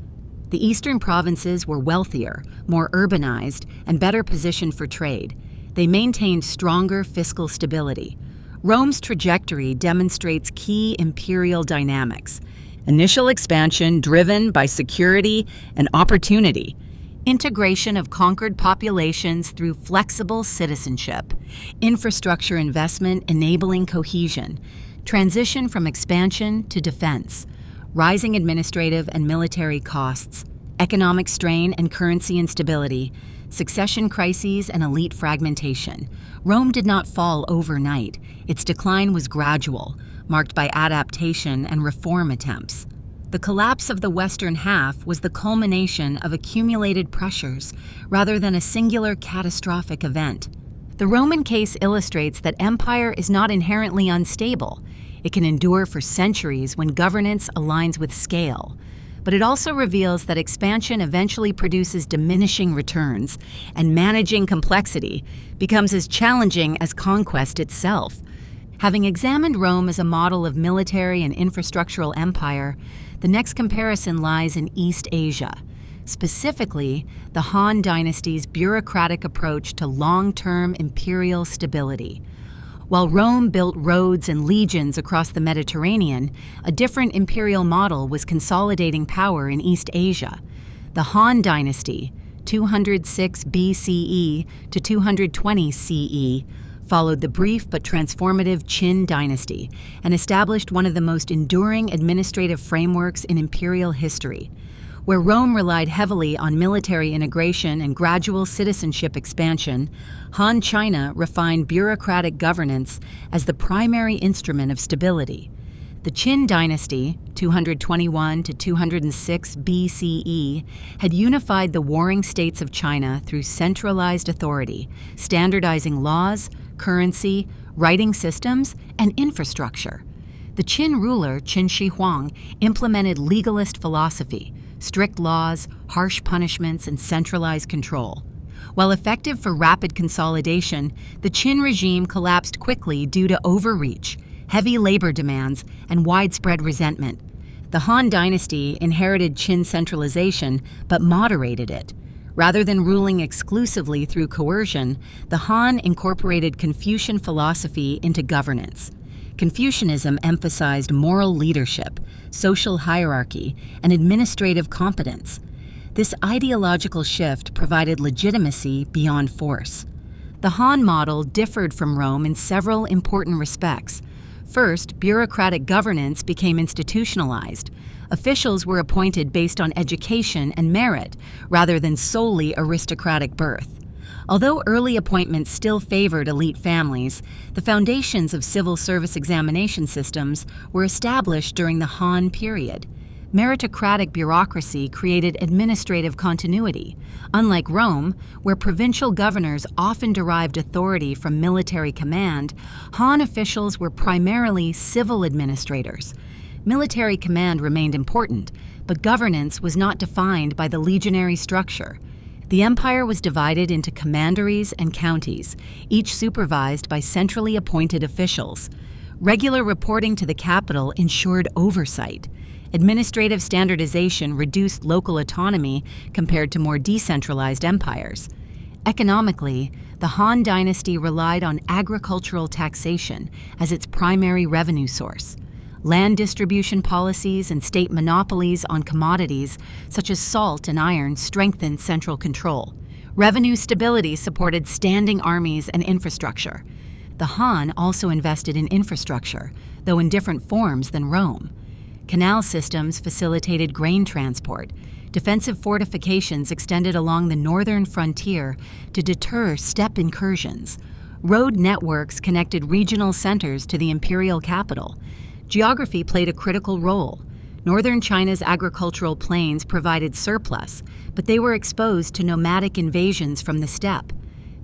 The eastern provinces were wealthier, more urbanized, and better positioned for trade. They maintained stronger fiscal stability. Rome's trajectory demonstrates key imperial dynamics. Initial expansion driven by security and opportunity. Integration of conquered populations through flexible citizenship. Infrastructure investment enabling cohesion. Transition from expansion to defense. Rising administrative and military costs. Economic strain and currency instability. Succession crises and elite fragmentation. Rome did not fall overnight. Its decline was gradual, marked by adaptation and reform attempts. The collapse of the western half was the culmination of accumulated pressures rather than a singular catastrophic event. The Roman case illustrates that empire is not inherently unstable. It can endure for centuries when governance aligns with scale. But it also reveals that expansion eventually produces diminishing returns, and managing complexity becomes as challenging as conquest itself. Having examined Rome as a model of military and infrastructural empire, the next comparison lies in East Asia, specifically the Han Dynasty's bureaucratic approach to long-term imperial stability. While Rome built roads and legions across the Mediterranean, a different imperial model was consolidating power in East Asia. The Han Dynasty, 206 BCE to 220 CE, followed the brief but transformative Qin Dynasty, and established one of the most enduring administrative frameworks in imperial history. Where Rome relied heavily on military integration and gradual citizenship expansion, Han China refined bureaucratic governance as the primary instrument of stability. The Qin Dynasty, 221 to 206 BCE, had unified the warring states of China through centralized authority, standardizing laws, currency, writing systems, and infrastructure. The Qin ruler, Qin Shi Huang, implemented legalist philosophy, strict laws, harsh punishments, and centralized control. While effective for rapid consolidation, the Qin regime collapsed quickly due to overreach, heavy labor demands, and widespread resentment. The Han Dynasty inherited Qin centralization but moderated it. Rather than ruling exclusively through coercion, the Han incorporated Confucian philosophy into governance. Confucianism emphasized moral leadership, social hierarchy, and administrative competence. This ideological shift provided legitimacy beyond force. The Han model differed from Rome in several important respects. First, bureaucratic governance became institutionalized. Officials were appointed based on education and merit, rather than solely aristocratic birth. Although early appointments still favored elite families, the foundations of civil service examination systems were established during the Han period. Meritocratic bureaucracy created administrative continuity. Unlike Rome, where provincial governors often derived authority from military command, Han officials were primarily civil administrators. Military command remained important, but governance was not defined by the legionary structure. The empire was divided into commanderies and counties, each supervised by centrally appointed officials. Regular reporting to the capital ensured oversight. Administrative standardization reduced local autonomy compared to more decentralized empires. Economically, the Han Dynasty relied on agricultural taxation as its primary revenue source. Land distribution policies and state monopolies on commodities such as salt and iron strengthened central control. Revenue stability supported standing armies and infrastructure. The Han also invested in infrastructure, though in different forms than Rome. Canal systems facilitated grain transport. Defensive fortifications extended along the northern frontier to deter steppe incursions. Road networks connected regional centers to the imperial capital. Geography played a critical role. Northern China's agricultural plains provided surplus, but they were exposed to nomadic invasions from the steppe.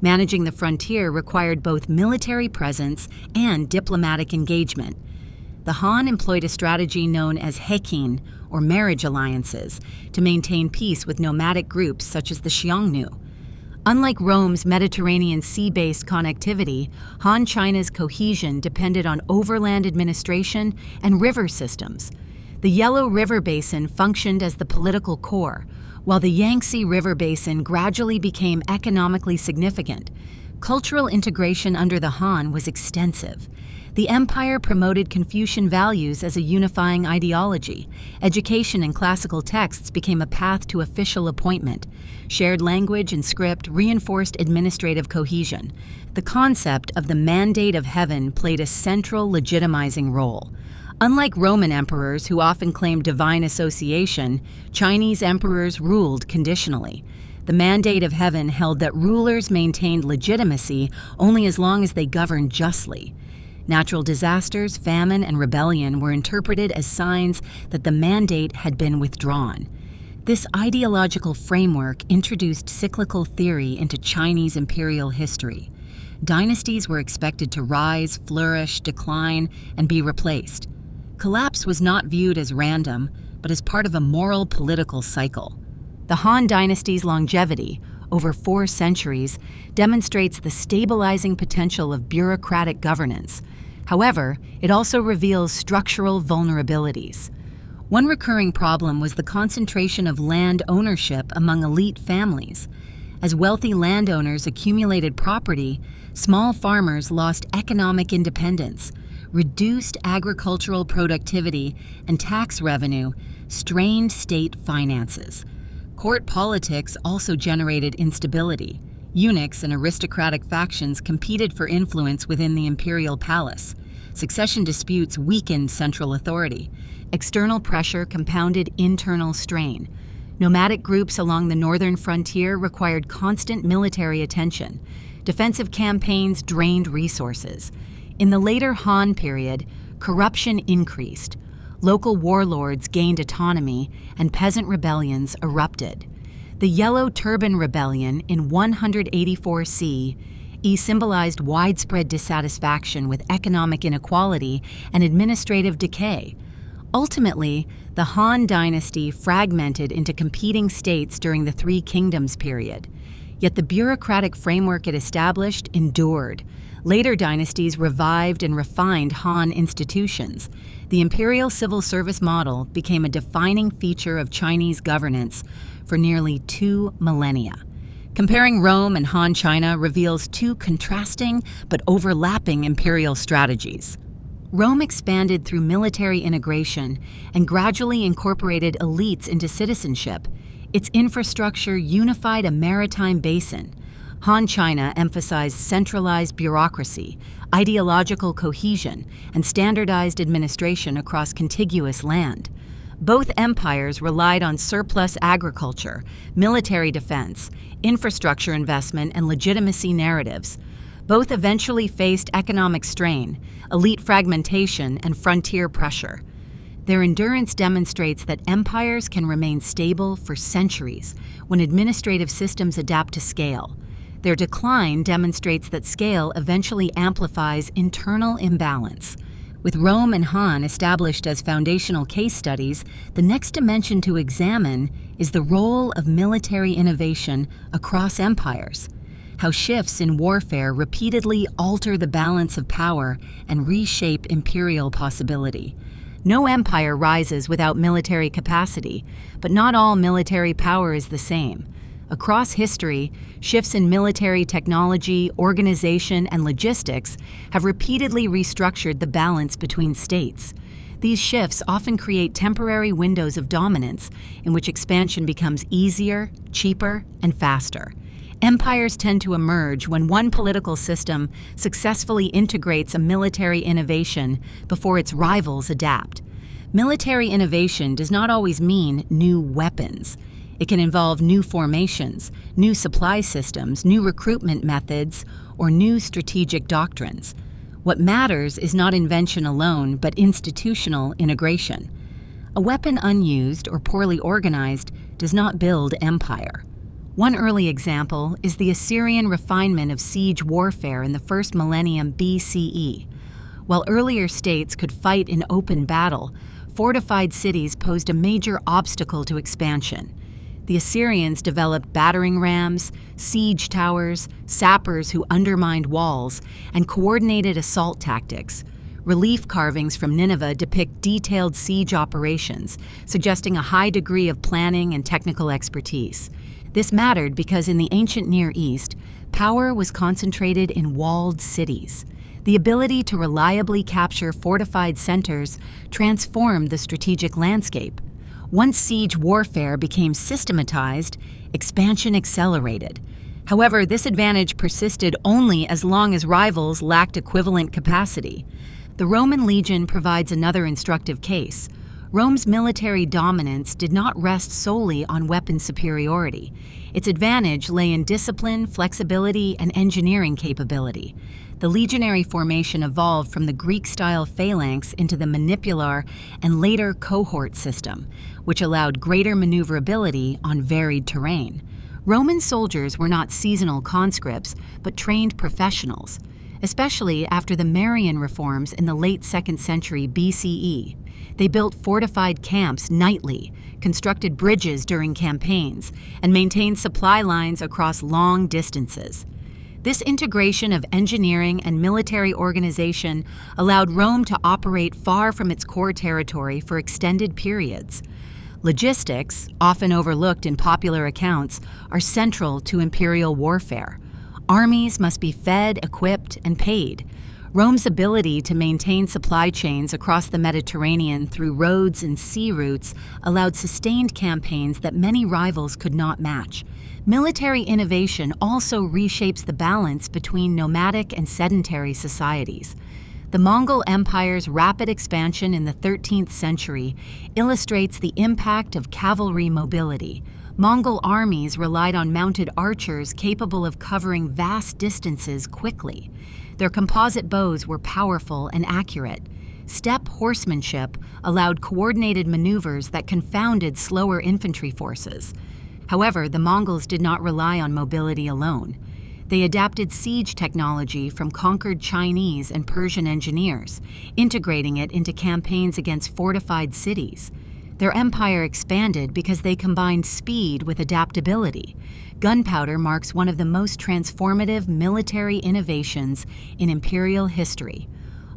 Managing the frontier required both military presence and diplomatic engagement. The Han employed a strategy known as heqin, or marriage alliances, to maintain peace with nomadic groups such as the Xiongnu. Unlike Rome's Mediterranean sea-based connectivity, Han China's cohesion depended on overland administration and river systems. The Yellow River Basin functioned as the political core, while the Yangtze River Basin gradually became economically significant. Cultural integration under the Han was extensive. The empire promoted Confucian values as a unifying ideology. Education and classical texts became a path to official appointment. Shared language and script reinforced administrative cohesion. The concept of the mandate of heaven played a central legitimizing role. Unlike Roman emperors who often claimed divine association, Chinese emperors ruled conditionally. The mandate of heaven held that rulers maintained legitimacy only as long as they governed justly. Natural disasters, famine, and rebellion were interpreted as signs that the mandate had been withdrawn. This ideological framework introduced cyclical theory into Chinese imperial history. Dynasties were expected to rise, flourish, decline, and be replaced. Collapse was not viewed as random, but as part of a moral political cycle. The Han Dynasty's longevity, over 4 centuries, demonstrates the stabilizing potential of bureaucratic governance. However, it also reveals structural vulnerabilities. One recurring problem was the concentration of land ownership among elite families. As wealthy landowners accumulated property, small farmers lost economic independence. Reduced agricultural productivity and tax revenue strained state finances. Court politics also generated instability. Eunuchs and aristocratic factions competed for influence within the imperial palace. Succession disputes weakened central authority. External pressure compounded internal strain. Nomadic groups along the northern frontier required constant military attention. Defensive campaigns drained resources. In the later Han period, corruption increased. Local warlords gained autonomy, and peasant rebellions erupted. The Yellow Turban Rebellion in 184 CE symbolized widespread dissatisfaction with economic inequality and administrative decay. Ultimately, the Han Dynasty fragmented into competing states during the Three Kingdoms period. Yet the bureaucratic framework it established endured. Later dynasties revived and refined Han institutions. The imperial civil service model became a defining feature of Chinese governance for nearly 2 millennia. Comparing Rome and Han China reveals two contrasting but overlapping imperial strategies. Rome expanded through military integration and gradually incorporated elites into citizenship. Its infrastructure unified a maritime basin. Han China emphasized centralized bureaucracy, ideological cohesion, and standardized administration across contiguous land. Both empires relied on surplus agriculture, military defense, infrastructure investment, and legitimacy narratives. Both eventually faced economic strain, elite fragmentation, and frontier pressure. Their endurance demonstrates that empires can remain stable for centuries when administrative systems adapt to scale. Their decline demonstrates that scale eventually amplifies internal imbalance. With Rome and Han established as foundational case studies, the next dimension to examine is the role of military innovation across empires. How shifts in warfare repeatedly alter the balance of power and reshape imperial possibility. No empire rises without military capacity, but not all military power is the same. Across history, shifts in military technology, organization, and logistics have repeatedly restructured the balance between states. These shifts often create temporary windows of dominance in which expansion becomes easier, cheaper, and faster. Empires tend to emerge when one political system successfully integrates a military innovation before its rivals adapt. Military innovation does not always mean new weapons. It can involve new formations, new supply systems, new recruitment methods, or new strategic doctrines. What matters is not invention alone, but institutional integration. A weapon unused or poorly organized does not build empire. One early example is the Assyrian refinement of siege warfare in the first millennium BCE. While earlier states could fight in open battle, fortified cities posed a major obstacle to expansion. The Assyrians developed battering rams, siege towers, sappers who undermined walls, and coordinated assault tactics. Relief carvings from Nineveh depict detailed siege operations, suggesting a high degree of planning and technical expertise. This mattered because in the ancient Near East, power was concentrated in walled cities. The ability to reliably capture fortified centers transformed the strategic landscape. Once siege warfare became systematized, expansion accelerated. However, this advantage persisted only as long as rivals lacked equivalent capacity. The Roman legion provides another instructive case. Rome's military dominance did not rest solely on weapon superiority. Its advantage lay in discipline, flexibility, and engineering capability. The legionary formation evolved from the Greek-style phalanx into the manipular and later cohort system, which allowed greater maneuverability on varied terrain. Roman soldiers were not seasonal conscripts, but trained professionals, especially after the Marian reforms in the late 2nd century BCE. They built fortified camps nightly, constructed bridges during campaigns, and maintained supply lines across long distances. This integration of engineering and military organization allowed Rome to operate far from its core territory for extended periods. Logistics, often overlooked in popular accounts, are central to imperial warfare. Armies must be fed, equipped, and paid. Rome's ability to maintain supply chains across the Mediterranean through roads and sea routes allowed sustained campaigns that many rivals could not match. Military innovation also reshapes the balance between nomadic and sedentary societies. The Mongol Empire's rapid expansion in the 13th century illustrates the impact of cavalry mobility. Mongol armies relied on mounted archers capable of covering vast distances quickly. Their composite bows were powerful and accurate. Steppe horsemanship allowed coordinated maneuvers that confounded slower infantry forces. However, the Mongols did not rely on mobility alone. They adapted siege technology from conquered Chinese and Persian engineers, integrating it into campaigns against fortified cities. Their empire expanded because they combined speed with adaptability. Gunpowder marks one of the most transformative military innovations in imperial history.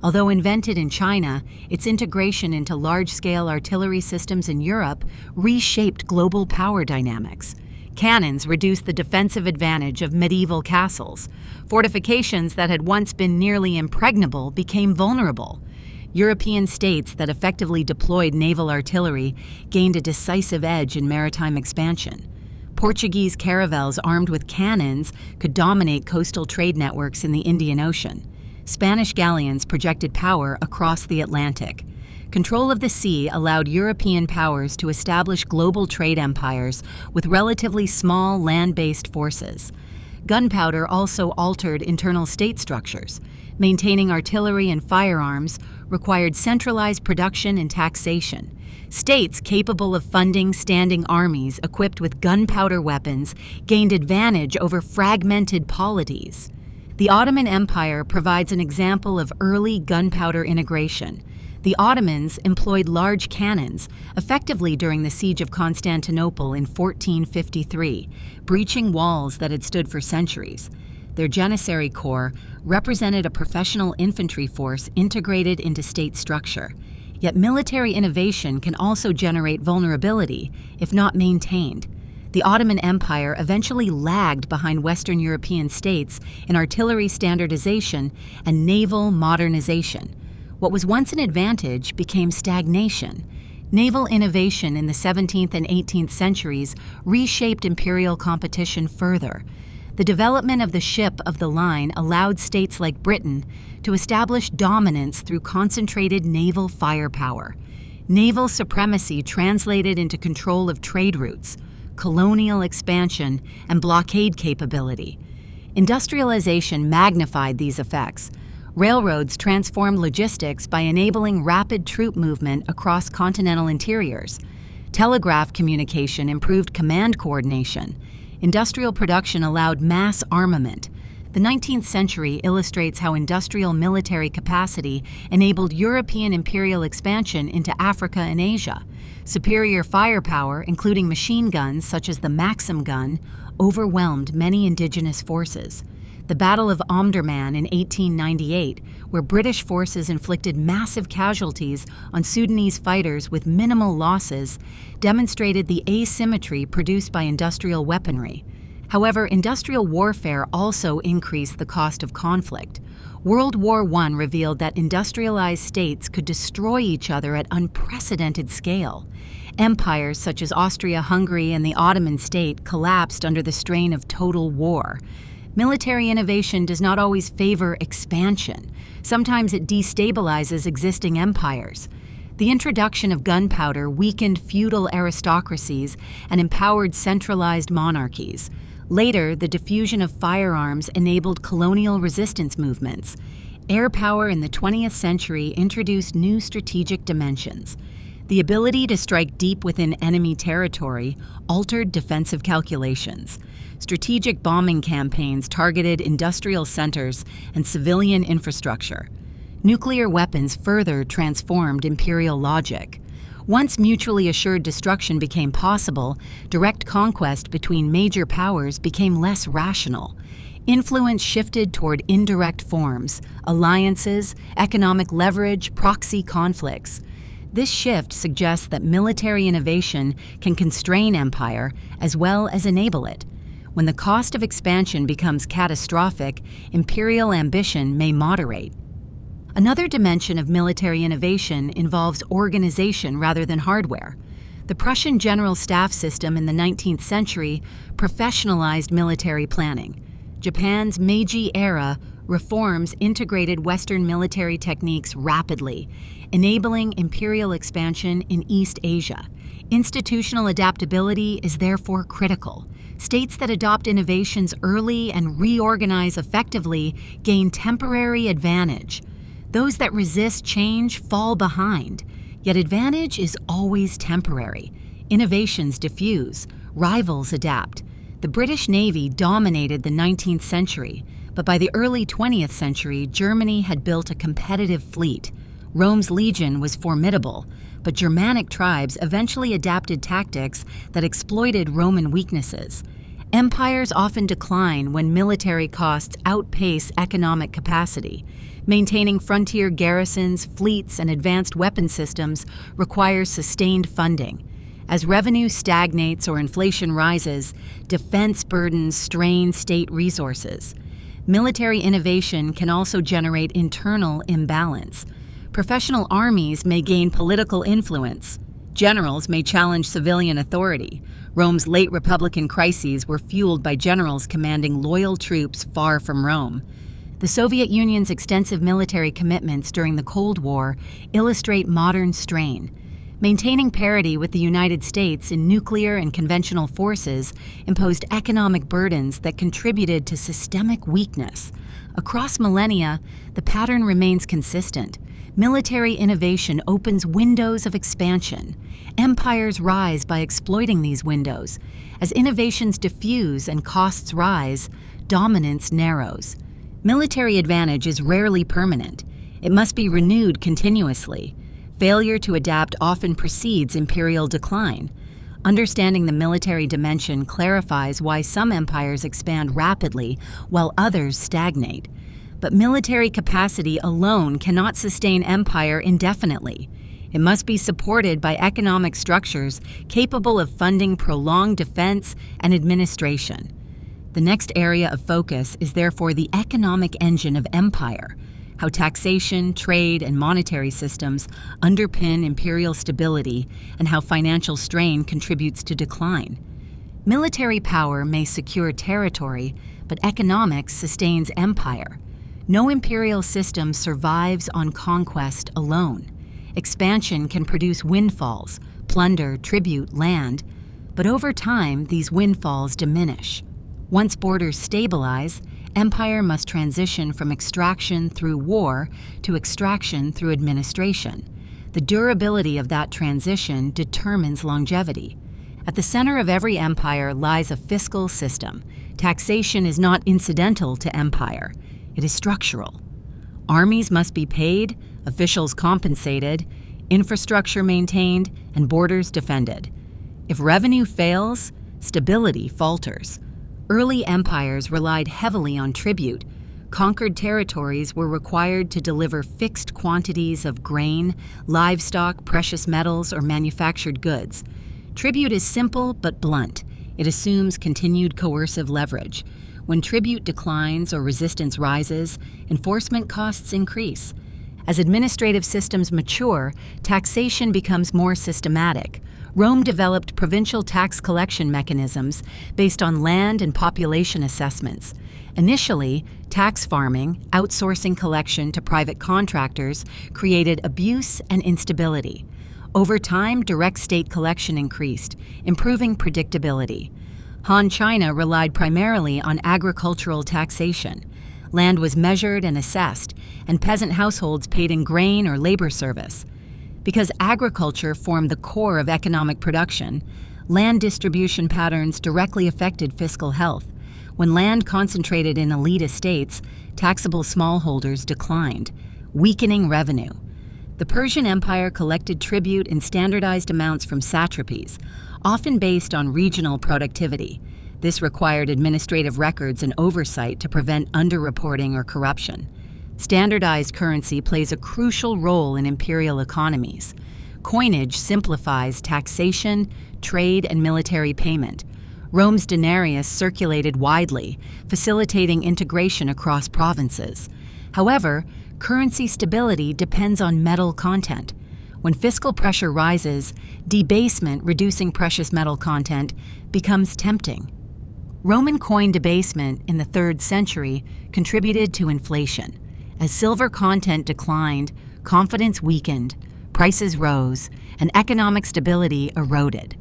Although invented in China, its integration into large-scale artillery systems in Europe reshaped global power dynamics. Cannons reduced the defensive advantage of medieval castles. Fortifications that had once been nearly impregnable became vulnerable. European states that effectively deployed naval artillery gained a decisive edge in maritime expansion. Portuguese caravels armed with cannons could dominate coastal trade networks in the Indian Ocean. Spanish galleons projected power across the Atlantic. Control of the sea allowed European powers to establish global trade empires with relatively small land-based forces. Gunpowder also altered internal state structures. Maintaining artillery and firearms required centralized production and taxation. States capable of funding standing armies equipped with gunpowder weapons gained advantage over fragmented polities. The Ottoman Empire provides an example of early gunpowder integration. The Ottomans employed large cannons effectively during the siege of Constantinople in 1453, breaching walls that had stood for centuries. Their Janissary Corps represented a professional infantry force integrated into state structure. Yet military innovation can also generate vulnerability if not maintained. The Ottoman Empire eventually lagged behind Western European states in artillery standardization and naval modernization. What was once an advantage became stagnation. Naval innovation in the 17th and 18th centuries reshaped imperial competition further. The development of the ship of the line allowed states like Britain to establish dominance through concentrated naval firepower. Naval supremacy translated into control of trade routes, colonial expansion, and blockade capability. Industrialization magnified these effects. Railroads transformed logistics by enabling rapid troop movement across continental interiors. Telegraph communication improved command coordination. Industrial production allowed mass armament. The 19th century illustrates how industrial military capacity enabled European imperial expansion into Africa and Asia. Superior firepower, including machine guns such as the Maxim gun, overwhelmed many indigenous forces. The Battle of Omdurman in 1898, where British forces inflicted massive casualties on Sudanese fighters with minimal losses, demonstrated the asymmetry produced by industrial weaponry. However, industrial warfare also increased the cost of conflict. World War I revealed that industrialized states could destroy each other at unprecedented scale. Empires such as Austria-Hungary and the Ottoman state collapsed under the strain of total war. Military innovation does not always favor expansion. Sometimes it destabilizes existing empires. The introduction of gunpowder weakened feudal aristocracies and empowered centralized monarchies. Later, the diffusion of firearms enabled colonial resistance movements. Air power in the 20th century introduced new strategic dimensions. The ability to strike deep within enemy territory altered defensive calculations. Strategic bombing campaigns targeted industrial centers and civilian infrastructure. Nuclear weapons further transformed imperial logic. Once mutually assured destruction became possible, direct conquest between major powers became less rational. Influence shifted toward indirect forms, alliances, economic leverage, proxy conflicts. This shift suggests that military innovation can constrain empire as well as enable it. When the cost of expansion becomes catastrophic, imperial ambition may moderate. Another dimension of military innovation involves organization rather than hardware. The Prussian general staff system in the 19th century professionalized military planning. Japan's Meiji era reforms integrated Western military techniques rapidly, enabling imperial expansion in East Asia. Institutional adaptability is therefore critical. States that adopt innovations early and reorganize effectively gain temporary advantage. Those that resist change fall behind. Yet advantage is always temporary. Innovations diffuse, rivals adapt. The British Navy dominated the 19th century, but by the early 20th century, Germany had built a competitive fleet. Rome's legion was formidable, but Germanic tribes eventually adapted tactics that exploited Roman weaknesses. Empires often decline when military costs outpace economic capacity. Maintaining frontier garrisons, fleets, and advanced weapon systems requires sustained funding. As revenue stagnates or inflation rises, defense burdens strain state resources. Military innovation can also generate internal imbalance. Professional armies may gain political influence. Generals may challenge civilian authority. Rome's late Republican crises were fueled by generals commanding loyal troops far from Rome. The Soviet Union's extensive military commitments during the Cold War illustrate modern strain. Maintaining parity with the United States in nuclear and conventional forces imposed economic burdens that contributed to systemic weakness. Across millennia, the pattern remains consistent. Military innovation opens windows of expansion. Empires rise by exploiting these windows. As innovations diffuse and costs rise, dominance narrows. Military advantage is rarely permanent. It must be renewed continuously. Failure to adapt often precedes imperial decline. Understanding the military dimension clarifies why some empires expand rapidly while others stagnate. But military capacity alone cannot sustain empire indefinitely. It must be supported by economic structures capable of funding prolonged defense and administration. The next area of focus is therefore the economic engine of empire, how taxation, trade, and monetary systems underpin imperial stability, and how financial strain contributes to decline. Military power may secure territory, but economics sustains empire. No imperial system survives on conquest alone. Expansion can produce windfalls, plunder, tribute, land, but over time these windfalls diminish. Once borders stabilize, empire must transition from extraction through war to extraction through administration. The durability of that transition determines longevity. At the center of every empire lies a fiscal system. Taxation is not incidental to empire. It is structural. Armies must be paid, officials compensated, infrastructure maintained, and borders defended. If revenue fails, stability falters. Early empires relied heavily on tribute. Conquered territories were required to deliver fixed quantities of grain, livestock, precious metals, or manufactured goods. Tribute is simple but blunt. It assumes continued coercive leverage. When tribute declines or resistance rises, enforcement costs increase. As administrative systems mature, taxation becomes more systematic. Rome developed provincial tax collection mechanisms based on land and population assessments. Initially, tax farming, outsourcing collection to private contractors, created abuse and instability. Over time, direct state collection increased, improving predictability. Han China relied primarily on agricultural taxation. Land was measured and assessed, and peasant households paid in grain or labor service. Because agriculture formed the core of economic production, land distribution patterns directly affected fiscal health. When land concentrated in elite estates, taxable smallholders declined, weakening revenue. The Persian Empire collected tribute in standardized amounts from satrapies, often based on regional productivity. This required administrative records and oversight to prevent underreporting or corruption. Standardized currency plays a crucial role in imperial economies. Coinage simplifies taxation, trade, and military payment. Rome's denarius circulated widely, facilitating integration across provinces. However, currency stability depends on metal content. When fiscal pressure rises, debasement, reducing precious metal content, becomes tempting. Roman coin debasement in the 3rd century contributed to inflation. As silver content declined, confidence weakened, prices rose, and economic stability eroded.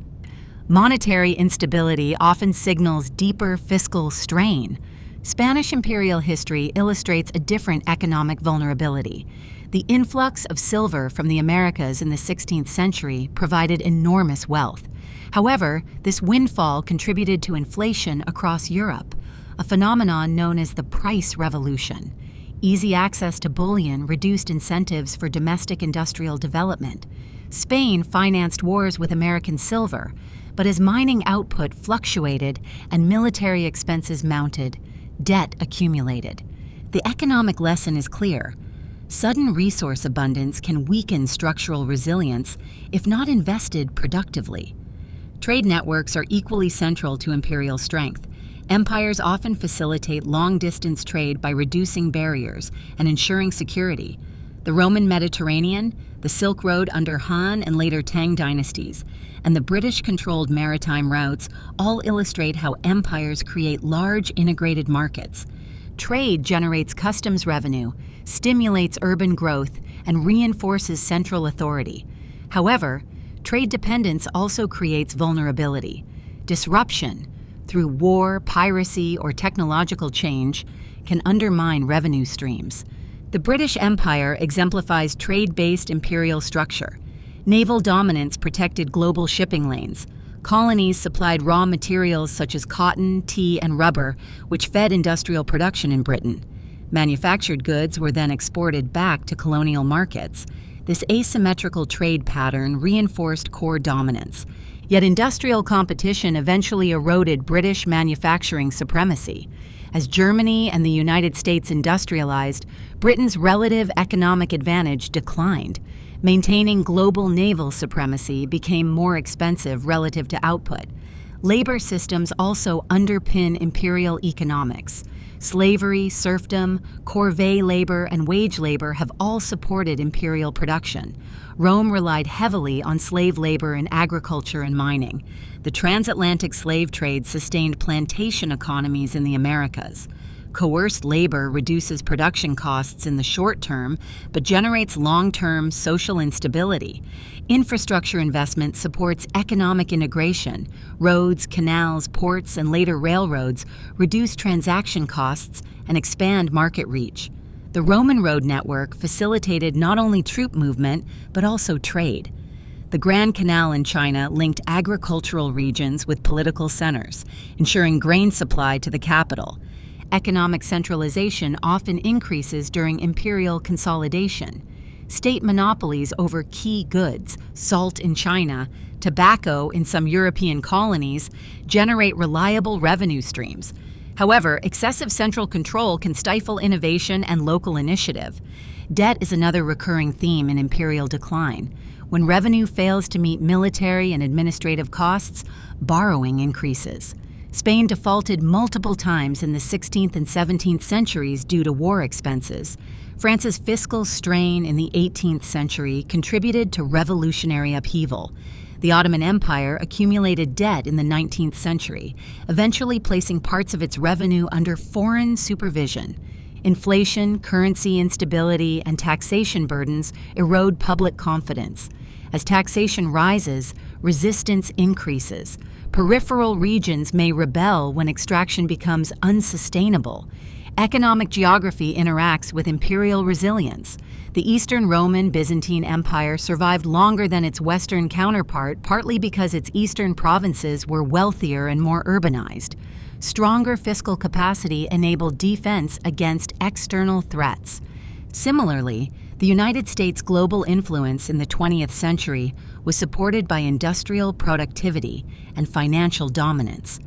Monetary instability often signals deeper fiscal strain. Spanish imperial history illustrates a different economic vulnerability. The influx of silver from the Americas in the 16th century provided enormous wealth. However, this windfall contributed to inflation across Europe, a phenomenon known as the price revolution. Easy access to bullion reduced incentives for domestic industrial development. Spain financed wars with American silver, but as mining output fluctuated and military expenses mounted, debt accumulated. The economic lesson is clear. Sudden resource abundance can weaken structural resilience if not invested productively. Trade networks are equally central to imperial strength. Empires often facilitate long-distance trade by reducing barriers and ensuring security. The Roman Mediterranean, the Silk Road under Han and later Tang dynasties, and the British-controlled maritime routes all illustrate how empires create large integrated markets. Trade generates customs revenue, stimulates urban growth, and reinforces central authority. However, trade dependence also creates vulnerability. Disruption, through war, piracy, or technological change, can undermine revenue streams. The British Empire exemplifies trade-based imperial structure. Naval dominance protected global shipping lanes. Colonies supplied raw materials such as cotton, tea, and rubber, which fed industrial production in Britain. Manufactured goods were then exported back to colonial markets. This asymmetrical trade pattern reinforced core dominance. Yet industrial competition eventually eroded British manufacturing supremacy. As Germany and the United States industrialized, Britain's relative economic advantage declined. Maintaining global naval supremacy became more expensive relative to output. Labor systems also underpin imperial economics. Slavery, serfdom, corvée labor, and wage labor have all supported imperial production. Rome relied heavily on slave labor in agriculture and mining. The transatlantic slave trade sustained plantation economies in the Americas. Coerced labor reduces production costs in the short term, but generates long-term social instability. Infrastructure investment supports economic integration. Roads, canals, ports, and later railroads reduce transaction costs and expand market reach. The Roman road network facilitated not only troop movement, but also trade. The Grand Canal in China linked agricultural regions with political centers, ensuring grain supply to the capital. Economic centralization often increases during imperial consolidation. State monopolies over key goods, salt in China, tobacco in some European colonies, generate reliable revenue streams. However, excessive central control can stifle innovation and local initiative. Debt is another recurring theme in imperial decline. When revenue fails to meet military and administrative costs, borrowing increases. Spain defaulted multiple times in the 16th and 17th centuries due to war expenses. France's fiscal strain in the 18th century contributed to revolutionary upheaval. The Ottoman Empire accumulated debt in the 19th century, eventually placing parts of its revenue under foreign supervision. Inflation, currency instability, and taxation burdens erode public confidence. As taxation rises, resistance increases. Peripheral regions may rebel when extraction becomes unsustainable. Economic geography interacts with imperial resilience. The Eastern Roman Byzantine Empire survived longer than its Western counterpart, partly because its eastern provinces were wealthier and more urbanized. Stronger fiscal capacity enabled defense against external threats. Similarly, the United States' global influence in the 20th century was supported by industrial productivity and financial dominance.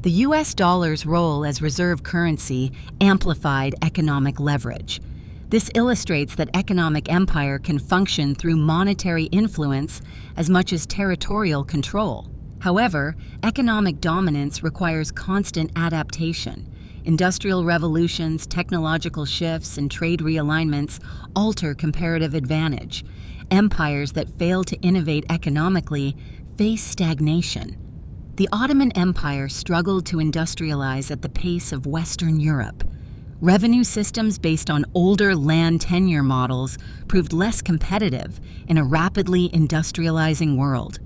The U.S. dollar's role as reserve currency amplified economic leverage. This illustrates that economic empire can function through monetary influence as much as territorial control. However, economic dominance requires constant adaptation. Industrial revolutions, technological shifts, and trade realignments alter comparative advantage. Empires that fail to innovate economically face stagnation. The Ottoman Empire struggled to industrialize at the pace of Western Europe. Revenue systems based on older land tenure models proved less competitive in a rapidly industrializing world.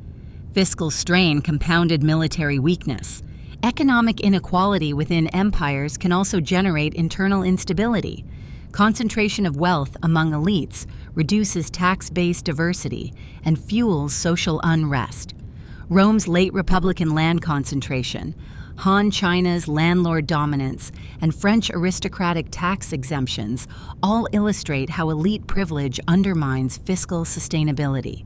Fiscal strain compounded military weakness. Economic inequality within empires can also generate internal instability. Concentration of wealth among elites reduces tax-based diversity and fuels social unrest. Rome's late Republican land concentration, Han China's landlord dominance, and French aristocratic tax exemptions all illustrate how elite privilege undermines fiscal sustainability.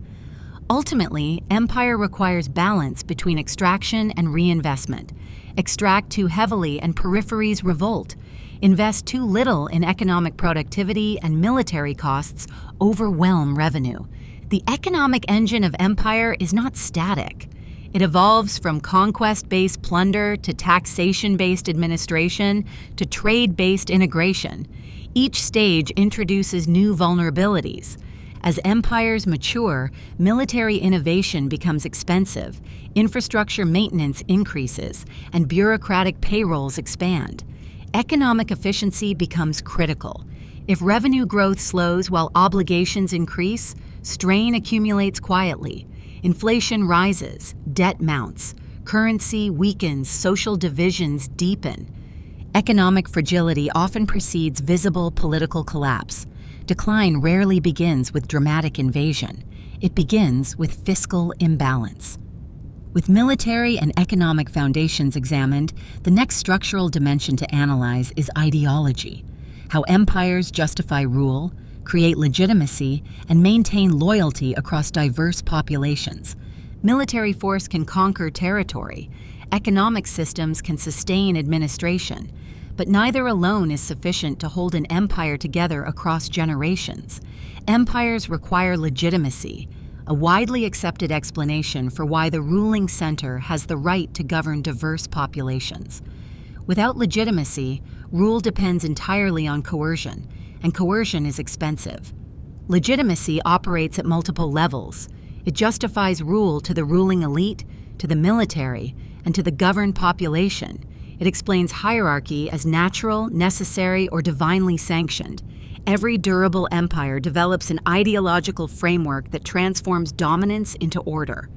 Ultimately, empire requires balance between extraction and reinvestment. Extract too heavily and peripheries revolt. Invest too little in economic productivity and military costs overwhelm revenue. The economic engine of empire is not static. It evolves from conquest-based plunder to taxation-based administration to trade-based integration. Each stage introduces new vulnerabilities. As empires mature, military innovation becomes expensive, infrastructure maintenance increases, and bureaucratic payrolls expand. Economic efficiency becomes critical. If revenue growth slows while obligations increase, strain accumulates quietly. Inflation rises, debt mounts, currency weakens, social divisions deepen. Economic fragility often precedes visible political collapse. Decline rarely begins with dramatic invasion. It begins with fiscal imbalance. With military and economic foundations examined, the next structural dimension to analyze is ideology, how empires justify rule, create legitimacy, and maintain loyalty across diverse populations. Military force can conquer territory. Economic systems can sustain administration. But neither alone is sufficient to hold an empire together across generations. Empires require legitimacy, a widely accepted explanation for why the ruling center has the right to govern diverse populations. Without legitimacy, rule depends entirely on coercion, and coercion is expensive. Legitimacy operates at multiple levels. It justifies rule to the ruling elite, to the military, and to the governed population. It explains hierarchy as natural, necessary, or divinely sanctioned. Every durable empire develops an ideological framework that transforms dominance into order.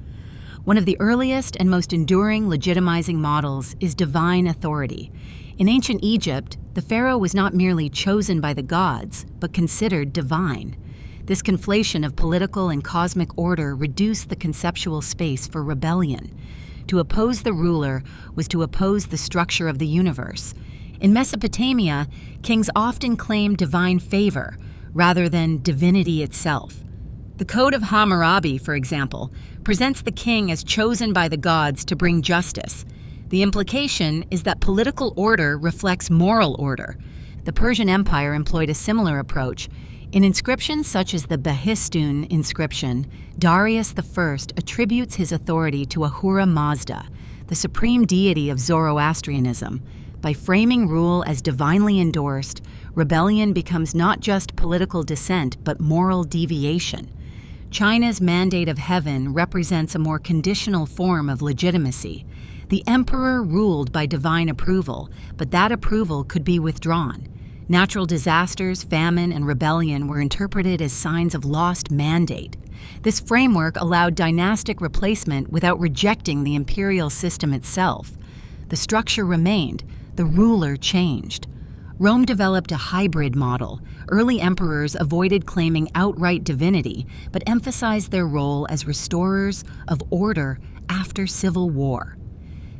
One of the earliest and most enduring legitimizing models is divine authority. In ancient Egypt, the pharaoh was not merely chosen by the gods, but considered divine. This conflation of political and cosmic order reduced the conceptual space for rebellion. To oppose the ruler was to oppose the structure of the universe. In Mesopotamia, kings often claimed divine favor rather than divinity itself. The Code of Hammurabi, for example, presents the king as chosen by the gods to bring justice. The implication is that political order reflects moral order. The Persian Empire employed a similar approach. In inscriptions such as the Behistun inscription, Darius I attributes his authority to Ahura Mazda, the supreme deity of Zoroastrianism. By framing rule as divinely endorsed, rebellion becomes not just political dissent but moral deviation. China's Mandate of Heaven represents a more conditional form of legitimacy. The emperor ruled by divine approval, but that approval could be withdrawn. Natural disasters, famine, and rebellion were interpreted as signs of lost mandate. This framework allowed dynastic replacement without rejecting the imperial system itself. The structure remained, the ruler changed. Rome developed a hybrid model. Early emperors avoided claiming outright divinity, but emphasized their role as restorers of order after civil war.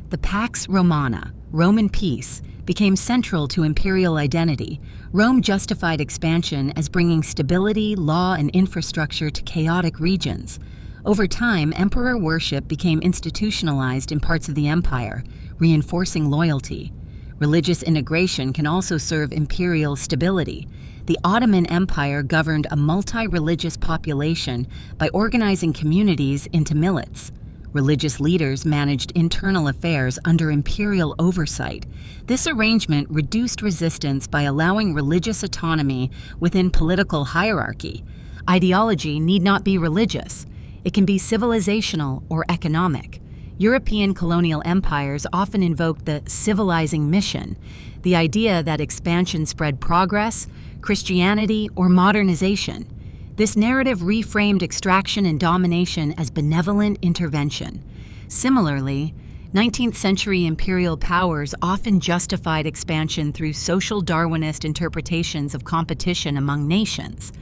The Pax Romana, Roman peace, became central to imperial identity. Rome justified expansion as bringing stability, law, and infrastructure to chaotic regions. Over time, emperor worship became institutionalized in parts of the empire, reinforcing loyalty. Religious integration can also serve imperial stability. The Ottoman Empire governed a multi-religious population by organizing communities into millets. Religious leaders managed internal affairs under imperial oversight. This arrangement reduced resistance by allowing religious autonomy within political hierarchy. Ideology need not be religious. It can be civilizational or economic. European colonial empires often invoked the civilizing mission, the idea that expansion spread progress, Christianity, or modernization. This narrative reframed extraction and domination as benevolent intervention. Similarly, 19th century imperial powers often justified expansion through social Darwinist interpretations of competition among nations.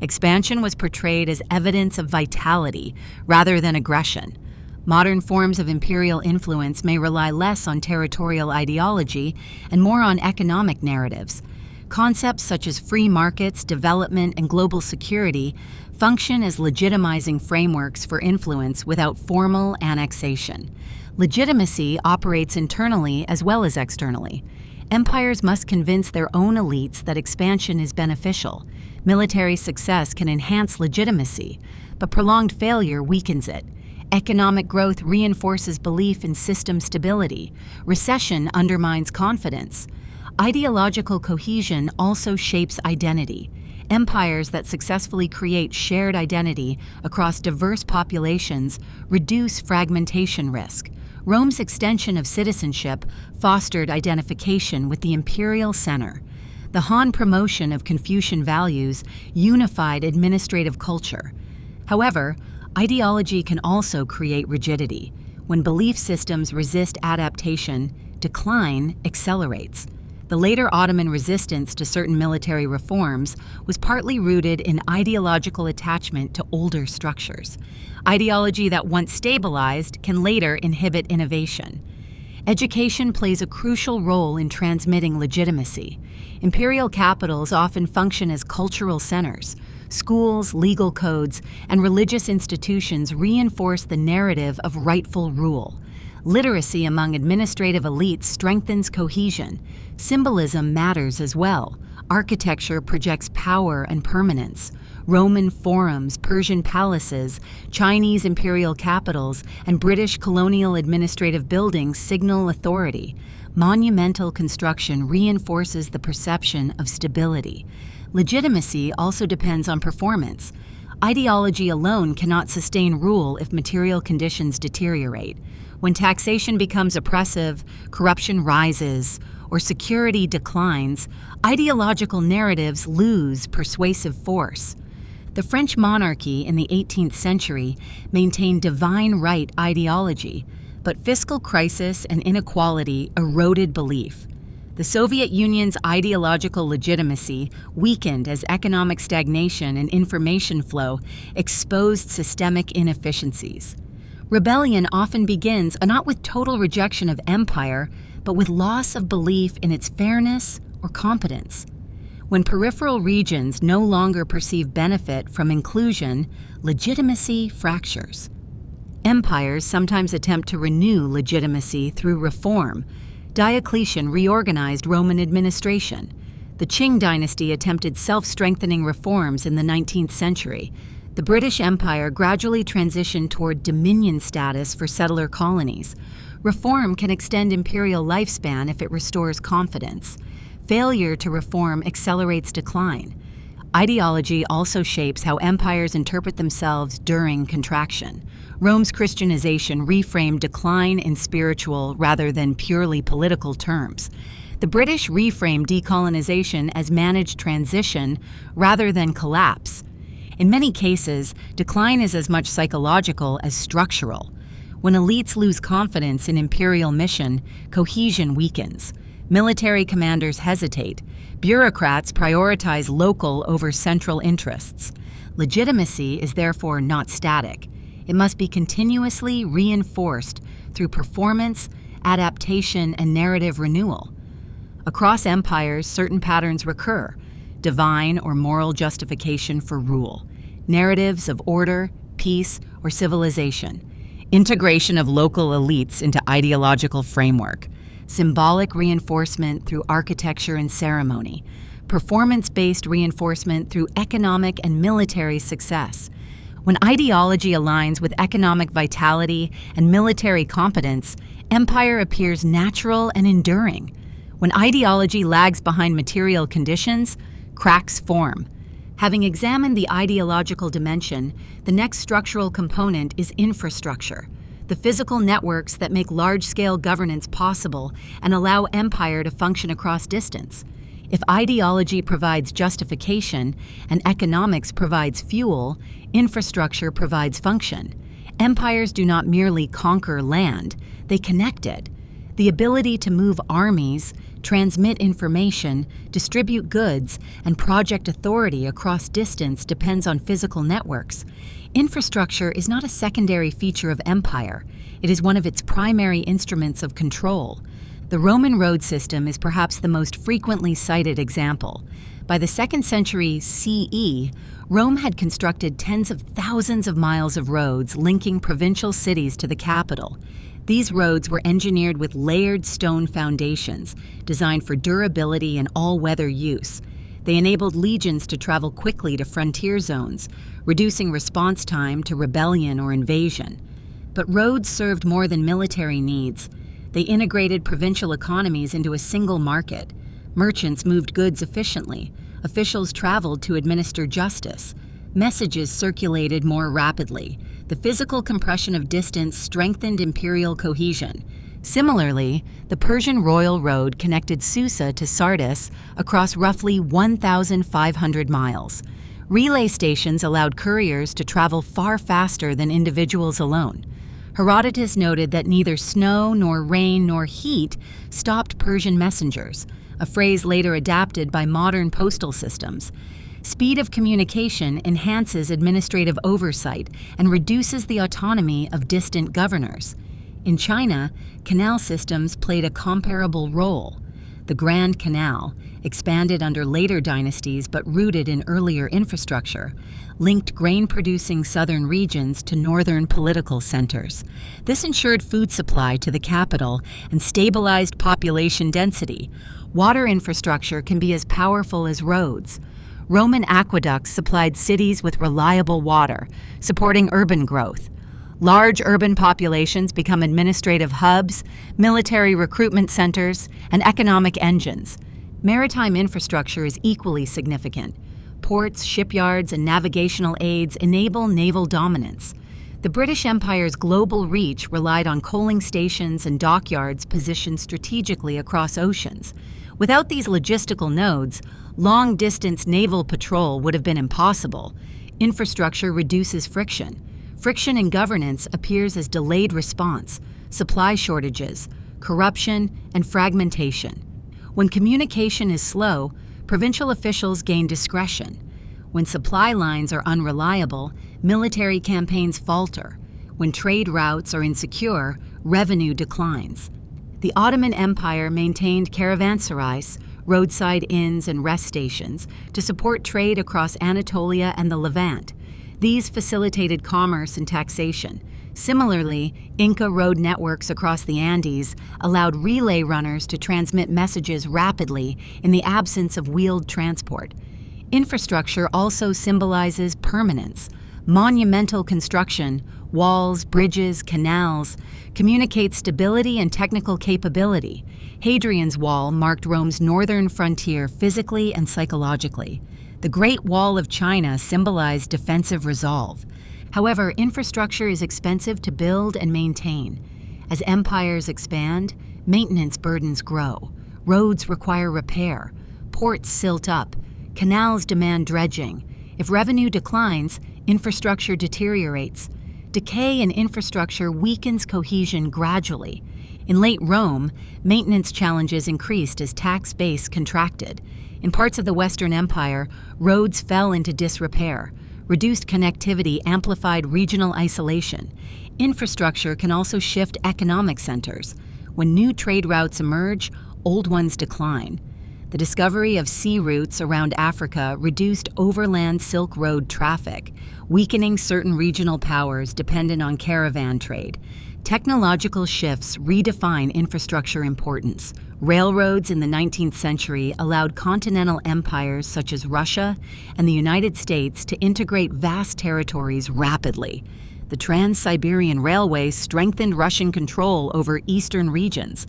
Expansion was portrayed as evidence of vitality rather than aggression. Modern forms of imperial influence may rely less on territorial ideology and more on economic narratives. Concepts such as free markets, development, and global security function as legitimizing frameworks for influence without formal annexation. Legitimacy operates internally as well as externally. Empires must convince their own elites that expansion is beneficial. Military success can enhance legitimacy, but prolonged failure weakens it. Economic growth reinforces belief in system stability. Recession undermines confidence. Ideological cohesion also shapes identity. Empires that successfully create shared identity across diverse populations reduce fragmentation risk. Rome's extension of citizenship fostered identification with the imperial center. The Han promotion of Confucian values unified administrative culture. However, ideology can also create rigidity. When belief systems resist adaptation, decline accelerates. The later Ottoman resistance to certain military reforms was partly rooted in ideological attachment to older structures. Ideology that once stabilized can later inhibit innovation. Education plays a crucial role in transmitting legitimacy. Imperial capitals often function as cultural centers. Schools, legal codes, and religious institutions reinforce the narrative of rightful rule. Literacy among administrative elites strengthens cohesion. Symbolism matters as well. Architecture projects power and permanence. Roman forums, Persian palaces, Chinese imperial capitals, and British colonial administrative buildings signal authority. Monumental construction reinforces the perception of stability. Legitimacy also depends on performance. Ideology alone cannot sustain rule if material conditions deteriorate. When taxation becomes oppressive, corruption rises, or security declines, ideological narratives lose persuasive force. The French monarchy in the 18th century maintained divine right ideology, but fiscal crisis and inequality eroded belief. The Soviet Union's ideological legitimacy weakened as economic stagnation and information flow exposed systemic inefficiencies. Rebellion often begins not with total rejection of empire, but with loss of belief in its fairness or competence. When peripheral regions no longer perceive benefit from inclusion, legitimacy fractures. Empires sometimes attempt to renew legitimacy through reform. Diocletian reorganized Roman administration. The Qing dynasty attempted self-strengthening reforms in the 19th century. The British Empire gradually transitioned toward dominion status for settler colonies. Reform can extend imperial lifespan if it restores confidence. Failure to reform accelerates decline. Ideology also shapes how empires interpret themselves during contraction. Rome's Christianization reframed decline in spiritual rather than purely political terms. The British reframed decolonization as managed transition rather than collapse. In many cases, decline is as much psychological as structural. When elites lose confidence in imperial mission, cohesion weakens. Military commanders hesitate. Bureaucrats prioritize local over central interests. Legitimacy is therefore not static. It must be continuously reinforced through performance, adaptation, and narrative renewal. Across empires, certain patterns recur: divine or moral justification for rule, narratives of order, peace, or civilization, integration of local elites into ideological framework, symbolic reinforcement through architecture and ceremony, performance-based reinforcement through economic and military success. When ideology aligns with economic vitality and military competence, empire appears natural and enduring. When ideology lags behind material conditions, cracks form. Having examined the ideological dimension, the next structural component is infrastructure, the physical networks that make large-scale governance possible and allow empire to function across distance. If ideology provides justification and economics provides fuel, infrastructure provides function. Empires do not merely conquer land, they connect it. The ability to move armies, transmit information, distribute goods, and project authority across distance depends on physical networks. Infrastructure is not a secondary feature of empire. It is one of its primary instruments of control. The Roman road system is perhaps the most frequently cited example. By the 2nd century CE, Rome had constructed tens of thousands of miles of roads linking provincial cities to the capital. These roads were engineered with layered stone foundations, designed for durability and all-weather use. They enabled legions to travel quickly to frontier zones, reducing response time to rebellion or invasion. But roads served more than military needs. They integrated provincial economies into a single market. Merchants moved goods efficiently. Officials traveled to administer justice. Messages circulated more rapidly. The physical compression of distance strengthened imperial cohesion. Similarly, the Persian royal road connected Susa to Sardis across roughly 1,500 miles. Relay stations allowed couriers to travel far faster than individuals alone. Herodotus noted that neither snow nor rain nor heat stopped Persian messengers, a phrase later adapted by modern postal systems. Speed of communication enhances administrative oversight and reduces the autonomy of distant governors. In China, canal systems played a comparable role. The Grand Canal, expanded under later dynasties but rooted in earlier infrastructure, linked grain-producing southern regions to northern political centers. This ensured food supply to the capital and stabilized population density. Water infrastructure can be as powerful as roads. Roman aqueducts supplied cities with reliable water, supporting urban growth. Large urban populations become administrative hubs, military recruitment centers, and economic engines. Maritime infrastructure is equally significant. Ports, shipyards, and navigational aids enable naval dominance. The British Empire's global reach relied on coaling stations and dockyards positioned strategically across oceans. Without these logistical nodes, long-distance naval patrol would have been impossible. Infrastructure reduces friction. Friction in governance appears as delayed response, supply shortages, corruption, and fragmentation. When communication is slow, provincial officials gain discretion. When supply lines are unreliable, military campaigns falter. When trade routes are insecure, revenue declines. The Ottoman Empire maintained caravanserais, roadside inns and rest stations, to support trade across Anatolia and the Levant. These facilitated commerce and taxation. Similarly, Inca road networks across the Andes allowed relay runners to transmit messages rapidly in the absence of wheeled transport. Infrastructure also symbolizes permanence. Monumental construction, walls, bridges, canals, communicate stability and technical capability. Hadrian's Wall marked Rome's northern frontier physically and psychologically. The Great Wall of China symbolized defensive resolve. However, infrastructure is expensive to build and maintain. As empires expand, maintenance burdens grow. Roads require repair. Ports silt up. Canals demand dredging. If revenue declines, infrastructure deteriorates. Decay in infrastructure weakens cohesion gradually. In late Rome, maintenance challenges increased as tax base contracted. In parts of the Western Empire, roads fell into disrepair. Reduced connectivity amplified regional isolation. Infrastructure can also shift economic centers. When new trade routes emerge, old ones decline. The discovery of sea routes around Africa reduced overland Silk Road traffic, weakening certain regional powers dependent on caravan trade. Technological shifts redefine infrastructure importance. Railroads in the 19th century allowed continental empires such as Russia and the United States to integrate vast territories rapidly. The Trans-Siberian Railway strengthened Russian control over eastern regions.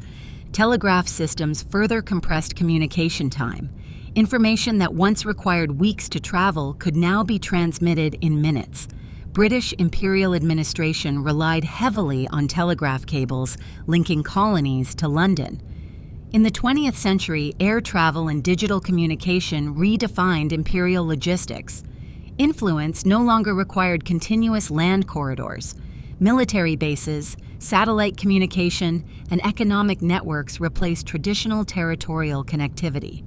Telegraph systems further compressed communication time. Information that once required weeks to travel could now be transmitted in minutes. British imperial administration relied heavily on telegraph cables linking colonies to London. In the 20th century, air travel and digital communication redefined imperial logistics. Influence no longer required continuous land corridors. Military bases, satellite communication, and economic networks replaced traditional territorial connectivity.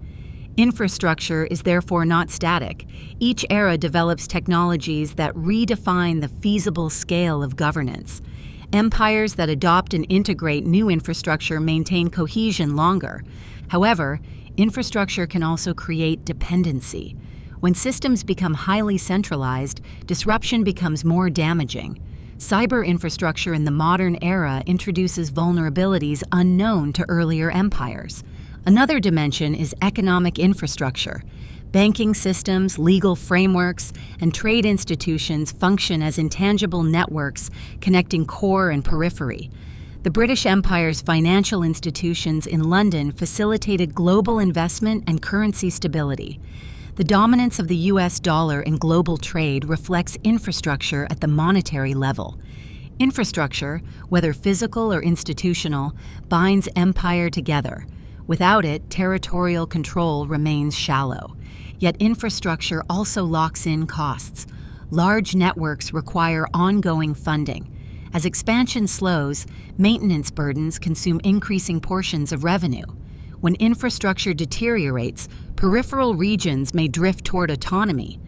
Infrastructure is therefore not static. Each era develops technologies that redefine the feasible scale of governance. Empires that adopt and integrate new infrastructure maintain cohesion longer. However, infrastructure can also create dependency. When systems become highly centralized, disruption becomes more damaging. Cyber infrastructure in the modern era introduces vulnerabilities unknown to earlier empires. Another dimension is economic infrastructure. Banking systems, legal frameworks, and trade institutions function as intangible networks connecting core and periphery. The British Empire's financial institutions in London facilitated global investment and currency stability. The dominance of the US dollar in global trade reflects infrastructure at the monetary level. Infrastructure, whether physical or institutional, binds empire together. Without it, territorial control remains shallow. Yet infrastructure also locks in costs. Large networks require ongoing funding. As expansion slows, maintenance burdens consume increasing portions of revenue. When infrastructure deteriorates, peripheral regions may drift toward autonomy.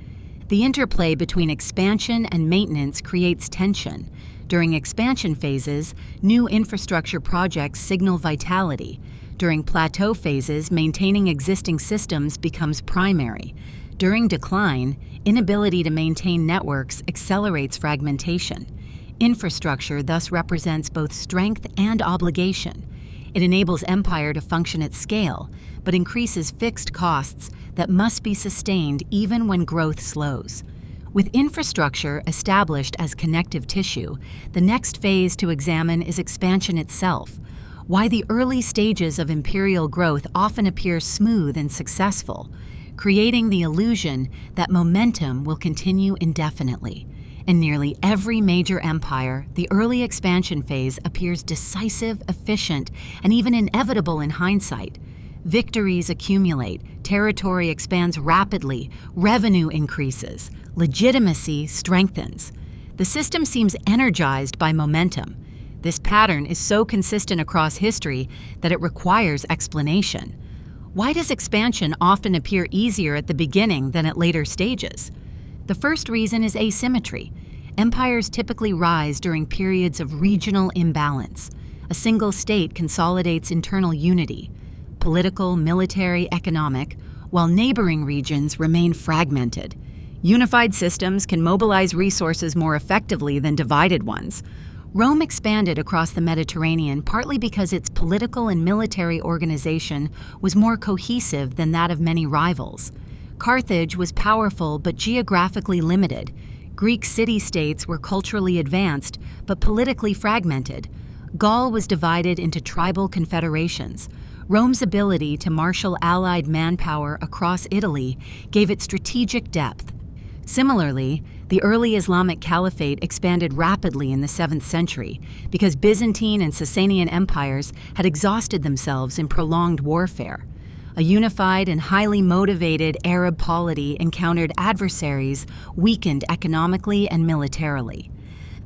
The interplay between expansion and maintenance creates tension. During expansion phases, new infrastructure projects signal vitality. During plateau phases, maintaining existing systems becomes primary. During decline, inability to maintain networks accelerates fragmentation. Infrastructure thus represents both strength and obligation. It enables empire to function at scale, but increases fixed costs that must be sustained even when growth slows. With infrastructure established as connective tissue, the next phase to examine is expansion itself. Why the early stages of imperial growth often appear smooth and successful, creating the illusion that momentum will continue indefinitely. In nearly every major empire, the early expansion phase appears decisive, efficient, and even inevitable in hindsight. Victories accumulate, territory expands rapidly, revenue increases, legitimacy strengthens. The system seems energized by momentum. This pattern is so consistent across history that it requires explanation. Why does expansion often appear easier at the beginning than at later stages? The first reason is asymmetry. Empires typically rise during periods of regional imbalance. A single state consolidates internal unity, political, military, economic, while neighboring regions remain fragmented. Unified systems can mobilize resources more effectively than divided ones. Rome expanded across the Mediterranean partly because its political and military organization was more cohesive than that of many rivals. Carthage was powerful but geographically limited. Greek city-states were culturally advanced but politically fragmented. Gaul was divided into tribal confederations. Rome's ability to marshal allied manpower across Italy gave it strategic depth. Similarly, the early Islamic Caliphate expanded rapidly in the 7th century because Byzantine and Sasanian empires had exhausted themselves in prolonged warfare. A unified and highly motivated Arab polity encountered adversaries weakened economically and militarily.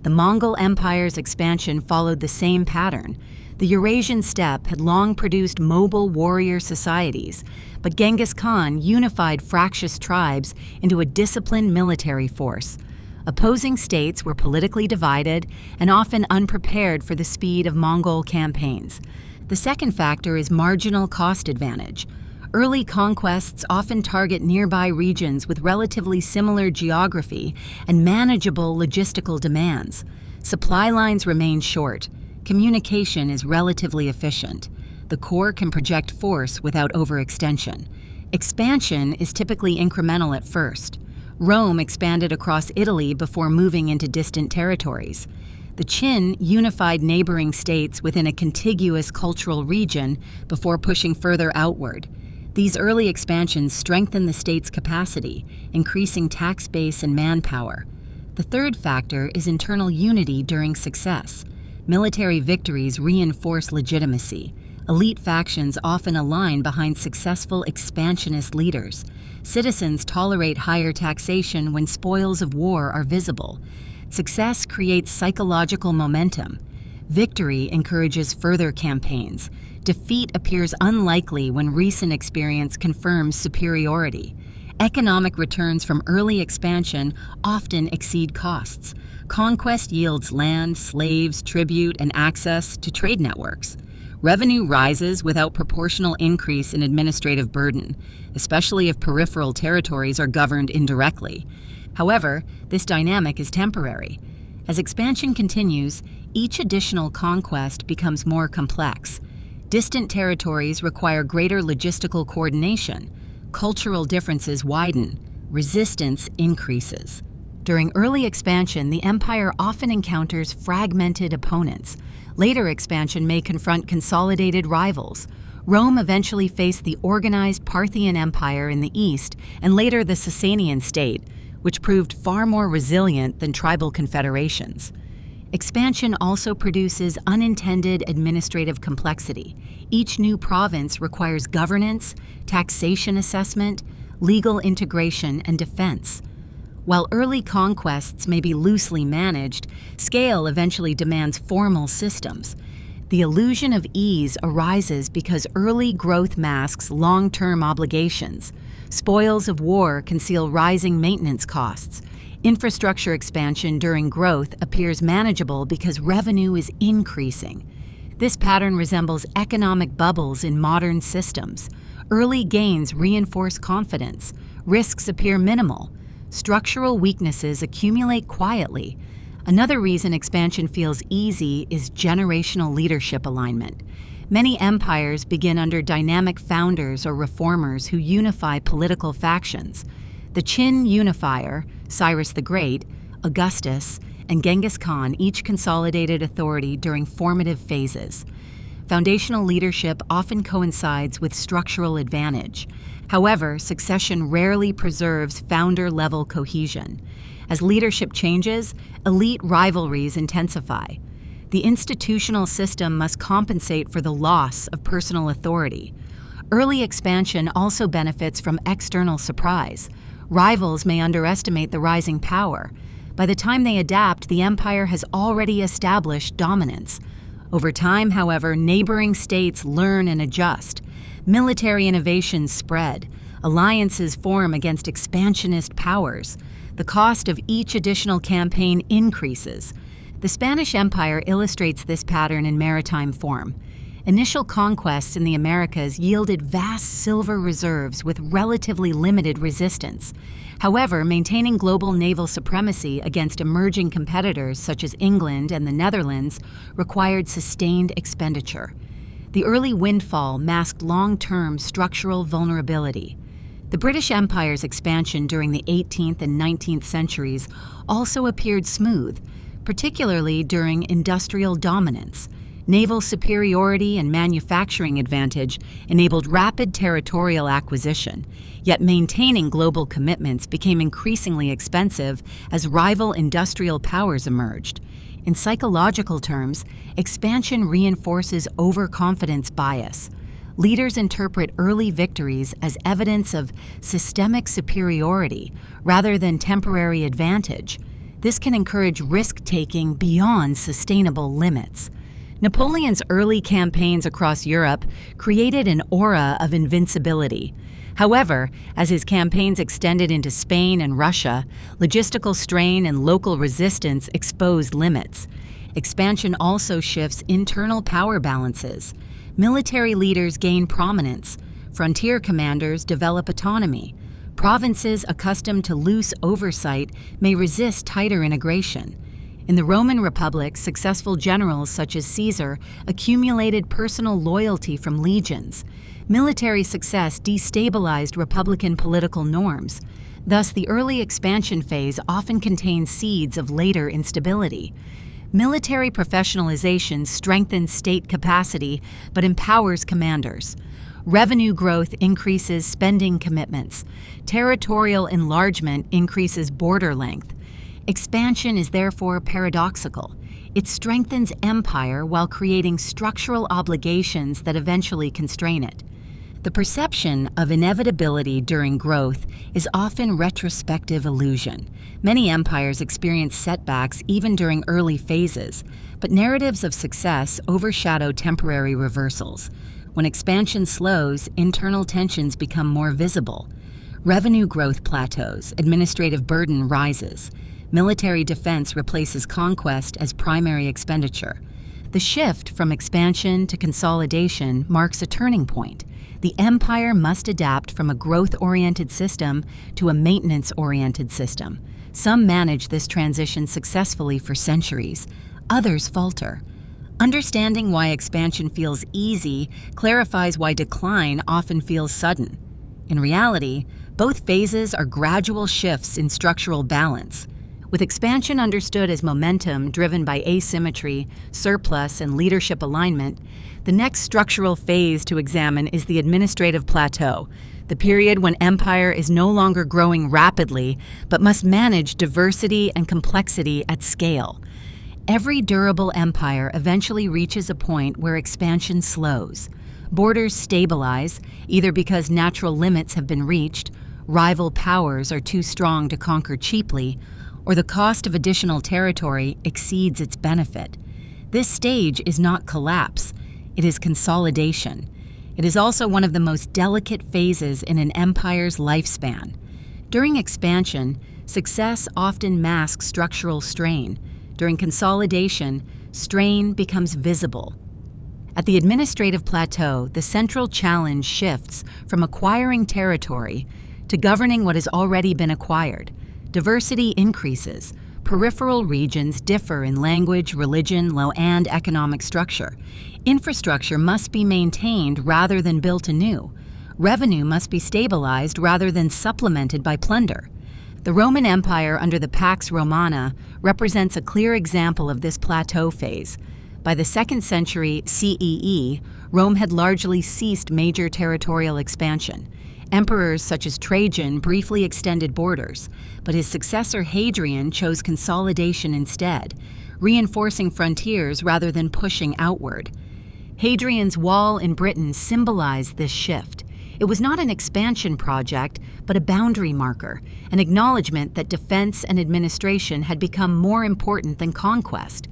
The Mongol Empire's expansion followed the same pattern. The Eurasian steppe had long produced mobile warrior societies, but Genghis Khan unified fractious tribes into a disciplined military force. Opposing states were politically divided and often unprepared for the speed of Mongol campaigns. The second factor is marginal cost advantage. Early conquests often target nearby regions with relatively similar geography and manageable logistical demands. Supply lines remain short. Communication is relatively efficient. The core can project force without overextension. Expansion is typically incremental at first. Rome expanded across Italy before moving into distant territories. The Qin unified neighboring states within a contiguous cultural region before pushing further outward. These early expansions strengthen the state's capacity, increasing tax base and manpower. The third factor is internal unity during success. Military victories reinforce legitimacy. Elite factions often align behind successful expansionist leaders. Citizens tolerate higher taxation when spoils of war are visible. Success creates psychological momentum. Victory encourages further campaigns. Defeat appears unlikely when recent experience confirms superiority. Economic returns from early expansion often exceed costs. Conquest yields land, slaves, tribute, and access to trade networks. Revenue rises without proportional increase in administrative burden, especially if peripheral territories are governed indirectly. However, this dynamic is temporary. As expansion continues, each additional conquest becomes more complex. Distant territories require greater logistical coordination. Cultural differences widen. Resistance increases. During early expansion, the empire often encounters fragmented opponents. Later expansion may confront consolidated rivals. Rome eventually faced the organized Parthian Empire in the east and later the Sasanian state, which proved far more resilient than tribal confederations. Expansion also produces unintended administrative complexity. Each new province requires governance, taxation assessment, legal integration, and defense. While early conquests may be loosely managed, scale eventually demands formal systems. The illusion of ease arises because early growth masks long-term obligations. Spoils of war conceal rising maintenance costs. Infrastructure expansion during growth appears manageable because revenue is increasing. This pattern resembles economic bubbles in modern systems. Early gains reinforce confidence. Risks appear minimal. Structural weaknesses accumulate quietly. Another reason expansion feels easy is generational leadership alignment. Many empires begin under dynamic founders or reformers who unify political factions. The Qin unifier, Cyrus the Great, Augustus, and Genghis Khan each consolidated authority during formative phases. Foundational leadership often coincides with structural advantage. However, succession rarely preserves founder-level cohesion. As leadership changes, elite rivalries intensify. The institutional system must compensate for the loss of personal authority. Early expansion also benefits from external surprise. Rivals may underestimate the rising power. By the time they adapt, the empire has already established dominance. Over time, however, neighboring states learn and adjust. Military innovations spread. Alliances form against expansionist powers. The cost of each additional campaign increases. The Spanish Empire illustrates this pattern in maritime form. Initial conquests in the Americas yielded vast silver reserves with relatively limited resistance. However, maintaining global naval supremacy against emerging competitors such as England and the Netherlands required sustained expenditure. The early windfall masked long-term structural vulnerability. The British Empire's expansion during the 18th and 19th centuries also appeared smooth, particularly during industrial dominance. Naval superiority and manufacturing advantage enabled rapid territorial acquisition, yet maintaining global commitments became increasingly expensive as rival industrial powers emerged. In psychological terms, expansion reinforces overconfidence bias. Leaders interpret early victories as evidence of systemic superiority rather than temporary advantage. This can encourage risk-taking beyond sustainable limits. Napoleon's early campaigns across Europe created an aura of invincibility. However, as his campaigns extended into Spain and Russia, logistical strain and local resistance exposed limits. Expansion also shifts internal power balances. Military leaders gain prominence. Frontier commanders develop autonomy. Provinces accustomed to loose oversight may resist tighter integration. In the Roman Republic, successful generals such as Caesar accumulated personal loyalty from legions. Military success destabilized republican political norms. Thus, the early expansion phase often contains seeds of later instability. Military professionalization strengthens state capacity but empowers commanders. Revenue growth increases spending commitments. Territorial enlargement increases border length. Expansion is therefore paradoxical. It strengthens empire while creating structural obligations that eventually constrain it. The perception of inevitability during growth is often retrospective illusion. Many empires experience setbacks even during early phases, but narratives of success overshadow temporary reversals. When expansion slows, internal tensions become more visible. Revenue growth plateaus, administrative burden rises. Military defense replaces conquest as primary expenditure. The shift from expansion to consolidation marks a turning point. The empire must adapt from a growth-oriented system to a maintenance-oriented system. Some manage this transition successfully for centuries. Others falter. Understanding why expansion feels easy clarifies why decline often feels sudden. In reality, both phases are gradual shifts in structural balance. With expansion understood as momentum driven by asymmetry, surplus, and leadership alignment, the next structural phase to examine is the administrative plateau, the period when empire is no longer growing rapidly but must manage diversity and complexity at scale. Every durable empire eventually reaches a point where expansion slows. Borders stabilize, either because natural limits have been reached, rival powers are too strong to conquer cheaply, or the cost of additional territory exceeds its benefit. This stage is not collapse, it is consolidation. It is also one of the most delicate phases in an empire's lifespan. During expansion, success often masks structural strain. During consolidation, strain becomes visible. At the administrative plateau, the central challenge shifts from acquiring territory to governing what has already been acquired. Diversity increases. Peripheral regions differ in language, religion, and economic structure. Infrastructure must be maintained rather than built anew. Revenue must be stabilized rather than supplemented by plunder. The Roman Empire under the Pax Romana represents a clear example of this plateau phase. By the 2nd century CEE, Rome had largely ceased major territorial expansion. Emperors such as Trajan briefly extended borders, but his successor Hadrian chose consolidation instead, reinforcing frontiers rather than pushing outward. Hadrian's wall in Britain symbolized this shift. It was not an expansion project, but a boundary marker, an acknowledgement that defense and administration had become more important than conquest.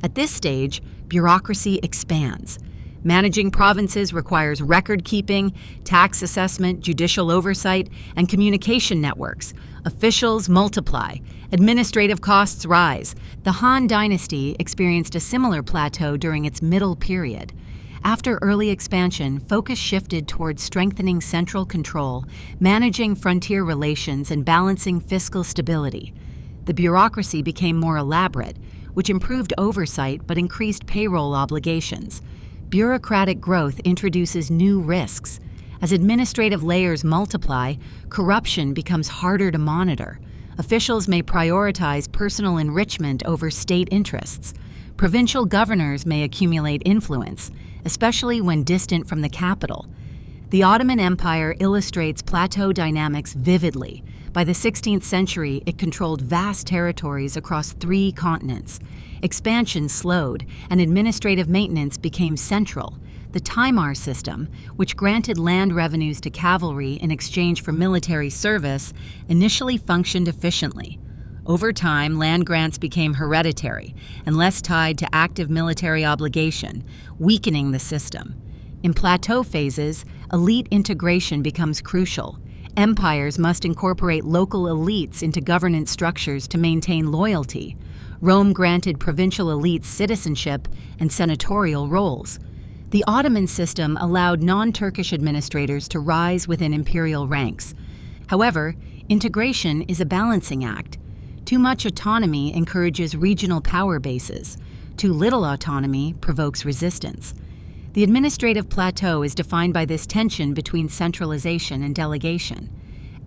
At this stage, bureaucracy expands. Managing provinces requires record-keeping, tax assessment, judicial oversight, and communication networks. Officials multiply. Administrative costs rise. The Han Dynasty experienced a similar plateau during its middle period. After early expansion, focus shifted towards strengthening central control, managing frontier relations, and balancing fiscal stability. The bureaucracy became more elaborate, which improved oversight but increased payroll obligations. Bureaucratic growth introduces new risks. As administrative layers multiply, corruption becomes harder to monitor. Officials may prioritize personal enrichment over state interests. Provincial governors may accumulate influence, especially when distant from the capital. The Ottoman Empire illustrates plateau dynamics vividly. By the 16th century, it controlled vast territories across 3 continents. Expansion slowed, and administrative maintenance became central. The Timar system, which granted land revenues to cavalry in exchange for military service, initially functioned efficiently. Over time, land grants became hereditary and less tied to active military obligation, weakening the system. In plateau phases, elite integration becomes crucial. Empires must incorporate local elites into governance structures to maintain loyalty. Rome granted provincial elites citizenship and senatorial roles. The Ottoman system allowed non-Turkish administrators to rise within imperial ranks. However, integration is a balancing act. Too much autonomy encourages regional power bases. Too little autonomy provokes resistance. The administrative plateau is defined by this tension between centralization and delegation.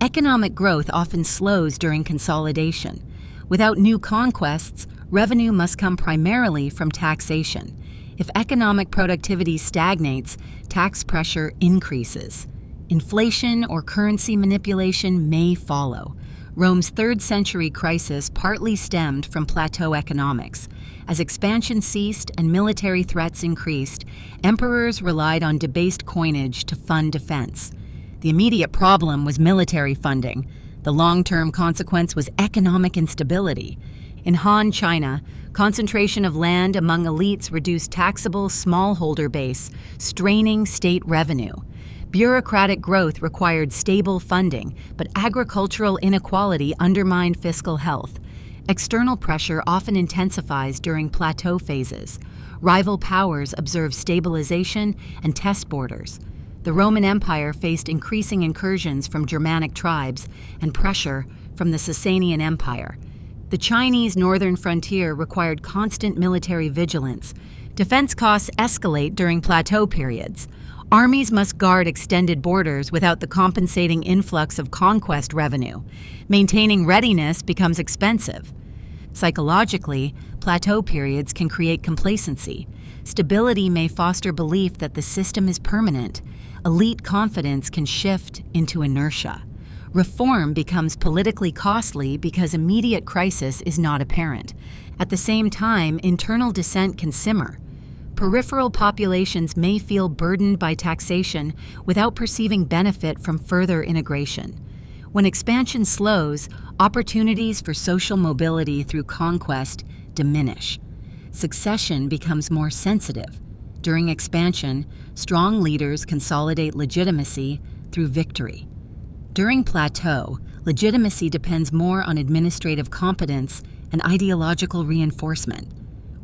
Economic growth often slows during consolidation. Without new conquests, revenue must come primarily from taxation. If economic productivity stagnates, tax pressure increases. Inflation or currency manipulation may follow. Rome's 3rd century crisis partly stemmed from plateau economics. As expansion ceased and military threats increased, emperors relied on debased coinage to fund defense. The immediate problem was military funding. The long-term consequence was economic instability. In Han China, concentration of land among elites reduced taxable smallholder base, straining state revenue. Bureaucratic growth required stable funding, but agricultural inequality undermined fiscal health. External pressure often intensifies during plateau phases. Rival powers observe stabilization and test borders. The Roman Empire faced increasing incursions from Germanic tribes and pressure from the Sasanian Empire. The Chinese northern frontier required constant military vigilance. Defense costs escalate during plateau periods. Armies must guard extended borders without the compensating influx of conquest revenue. Maintaining readiness becomes expensive. Psychologically, plateau periods can create complacency. Stability may foster belief that the system is permanent. Elite confidence can shift into inertia. Reform becomes politically costly because immediate crisis is not apparent. At the same time, internal dissent can simmer. Peripheral populations may feel burdened by taxation without perceiving benefit from further integration. When expansion slows, opportunities for social mobility through conquest diminish. Succession becomes more sensitive. During expansion, strong leaders consolidate legitimacy through victory. During plateau, legitimacy depends more on administrative competence and ideological reinforcement.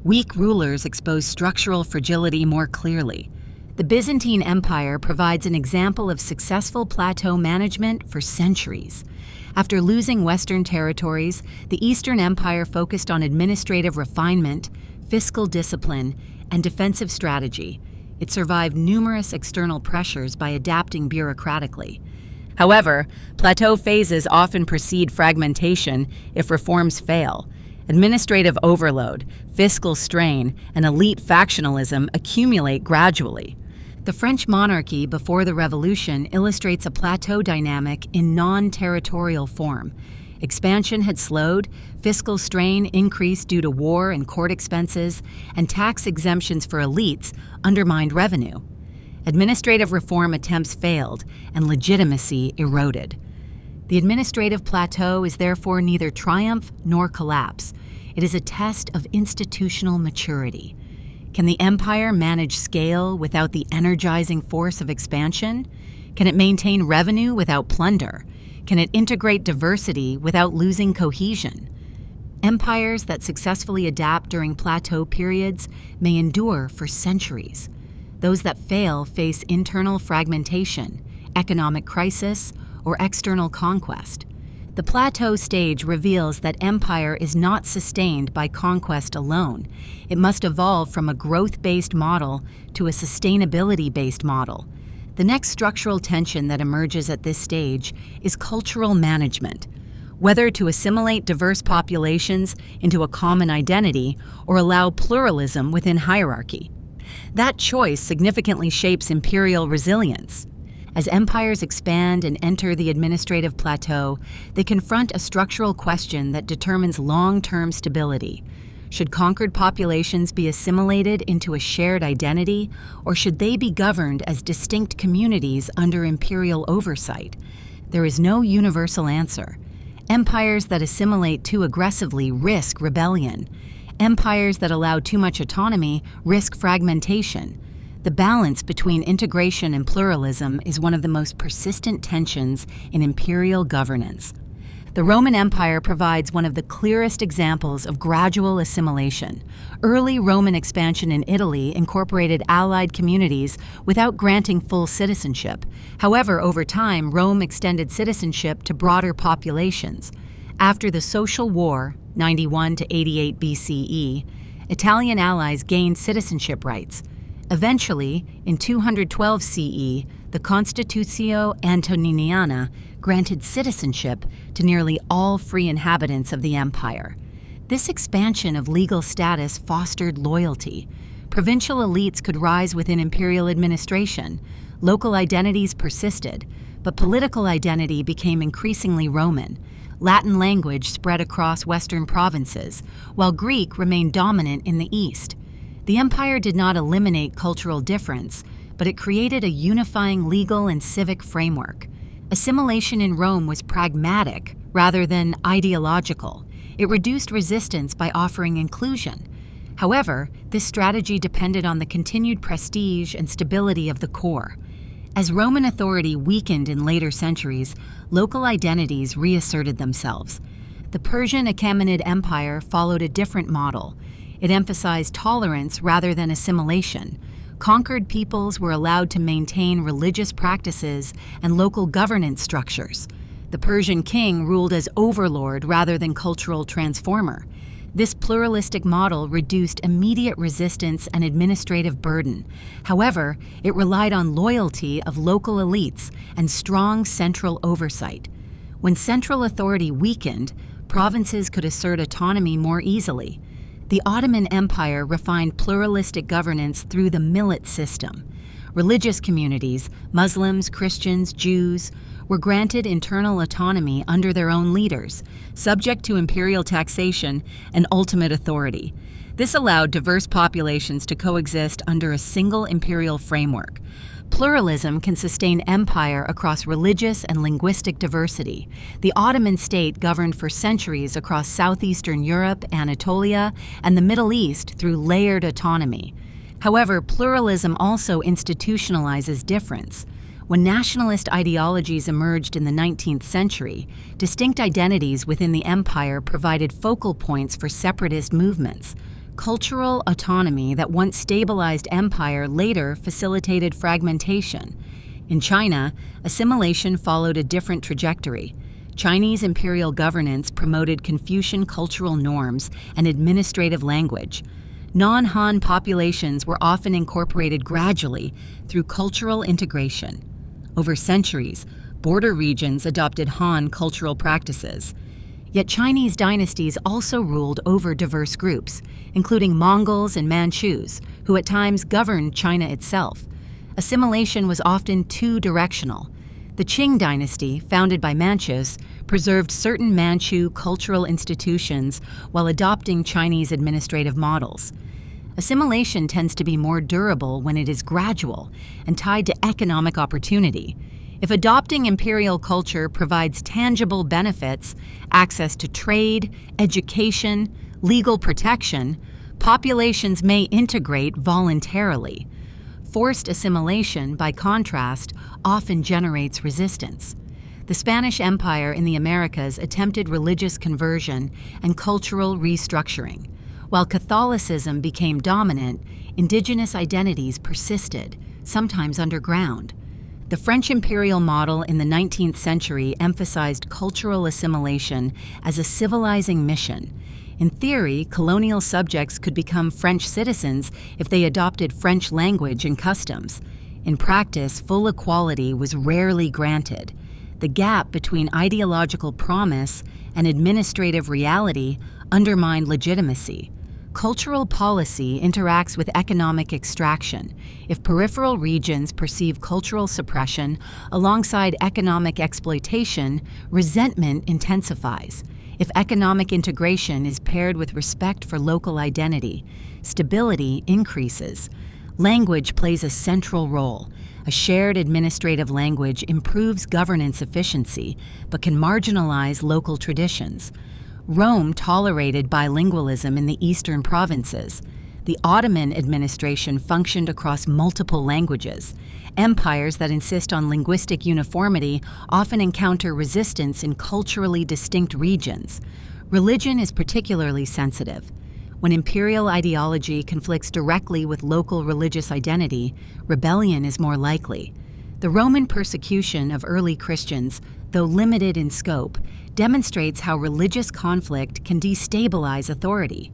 Weak rulers expose structural fragility more clearly. The Byzantine Empire provides an example of successful plateau management for centuries. After losing Western territories, the Eastern Empire focused on administrative refinement, fiscal discipline, and defensive strategy. It survived numerous external pressures by adapting bureaucratically. However, plateau phases often precede fragmentation if reforms fail. Administrative overload, fiscal strain, and elite factionalism accumulate gradually. The French monarchy before the Revolution illustrates a plateau dynamic in non-territorial form. Expansion had slowed, fiscal strain increased due to war and court expenses, and tax exemptions for elites undermined revenue. Administrative reform attempts failed, and legitimacy eroded. The administrative plateau is therefore neither triumph nor collapse. It is a test of institutional maturity. Can the empire manage scale without the energizing force of expansion? Can it maintain revenue without plunder? Can it integrate diversity without losing cohesion? Empires that successfully adapt during plateau periods may endure for centuries. Those that fail face internal fragmentation, economic crisis, or external conquest. The plateau stage reveals that empire is not sustained by conquest alone. It must evolve from a growth-based model to a sustainability-based model. The next structural tension that emerges at this stage is cultural management. Whether to assimilate diverse populations into a common identity or allow pluralism within hierarchy. That choice significantly shapes imperial resilience. As empires expand and enter the administrative plateau, they confront a structural question that determines long-term stability. Should conquered populations be assimilated into a shared identity, or should they be governed as distinct communities under imperial oversight? There is no universal answer. Empires that assimilate too aggressively risk rebellion. Empires that allow too much autonomy risk fragmentation. The balance between integration and pluralism is one of the most persistent tensions in imperial governance. The Roman Empire provides one of the clearest examples of gradual assimilation. Early Roman expansion in Italy incorporated allied communities without granting full citizenship. However, over time, Rome extended citizenship to broader populations. After the Social War, 91 to 88 BCE, Italian allies gained citizenship rights. Eventually, in 212 CE, the Constitutio Antoniniana granted citizenship to nearly all free inhabitants of the empire. This expansion of legal status fostered loyalty. Provincial elites could rise within imperial administration. Local identities persisted, but political identity became increasingly Roman. Latin language spread across Western provinces, while Greek remained dominant in the East. The empire did not eliminate cultural difference, but it created a unifying legal and civic framework. Assimilation in Rome was pragmatic rather than ideological. It reduced resistance by offering inclusion. However, this strategy depended on the continued prestige and stability of the core. As Roman authority weakened in later centuries, local identities reasserted themselves. The Persian Achaemenid Empire followed a different model. It emphasized tolerance rather than assimilation. Conquered peoples were allowed to maintain religious practices and local governance structures. The Persian king ruled as overlord rather than cultural transformer. This pluralistic model reduced immediate resistance and administrative burden. However, it relied on loyalty of local elites and strong central oversight. When central authority weakened, provinces could assert autonomy more easily. The Ottoman Empire refined pluralistic governance through the millet system. Religious communities, Muslims, Christians, Jews, were granted internal autonomy under their own leaders, subject to imperial taxation and ultimate authority. This allowed diverse populations to coexist under a single imperial framework. Pluralism can sustain empire across religious and linguistic diversity. The Ottoman state governed for centuries across southeastern Europe, Anatolia, and the Middle East through layered autonomy. However, pluralism also institutionalizes difference. When nationalist ideologies emerged in the 19th century, distinct identities within the empire provided focal points for separatist movements. Cultural autonomy that once stabilized empire later facilitated fragmentation. In China, assimilation followed a different trajectory. Chinese imperial governance promoted Confucian cultural norms and administrative language. Non-Han populations were often incorporated gradually through cultural integration. Over centuries, border regions adopted Han cultural practices. Yet Chinese dynasties also ruled over diverse groups, including Mongols and Manchus, who at times governed China itself. Assimilation was often two-directional. The Qing dynasty, founded by Manchus, preserved certain Manchu cultural institutions while adopting Chinese administrative models. Assimilation tends to be more durable when it is gradual and tied to economic opportunity. If adopting imperial culture provides tangible benefits, access to trade, education, legal protection, populations may integrate voluntarily. Forced assimilation, by contrast, often generates resistance. The Spanish Empire in the Americas attempted religious conversion and cultural restructuring. While Catholicism became dominant, indigenous identities persisted, sometimes underground. The French imperial model in the 19th century emphasized cultural assimilation as a civilizing mission. In theory, colonial subjects could become French citizens if they adopted French language and customs. In practice, full equality was rarely granted. The gap between ideological promise and administrative reality undermined legitimacy. Cultural policy interacts with economic extraction. If peripheral regions perceive cultural suppression alongside economic exploitation, resentment intensifies. If economic integration is paired with respect for local identity, stability increases. Language plays a central role. A shared administrative language improves governance efficiency, but can marginalize local traditions. Rome tolerated bilingualism in the eastern provinces. The Ottoman administration functioned across multiple languages. Empires that insist on linguistic uniformity often encounter resistance in culturally distinct regions. Religion is particularly sensitive. When imperial ideology conflicts directly with local religious identity, rebellion is more likely. The Roman persecution of early Christians, though limited in scope, demonstrates how religious conflict can destabilize authority.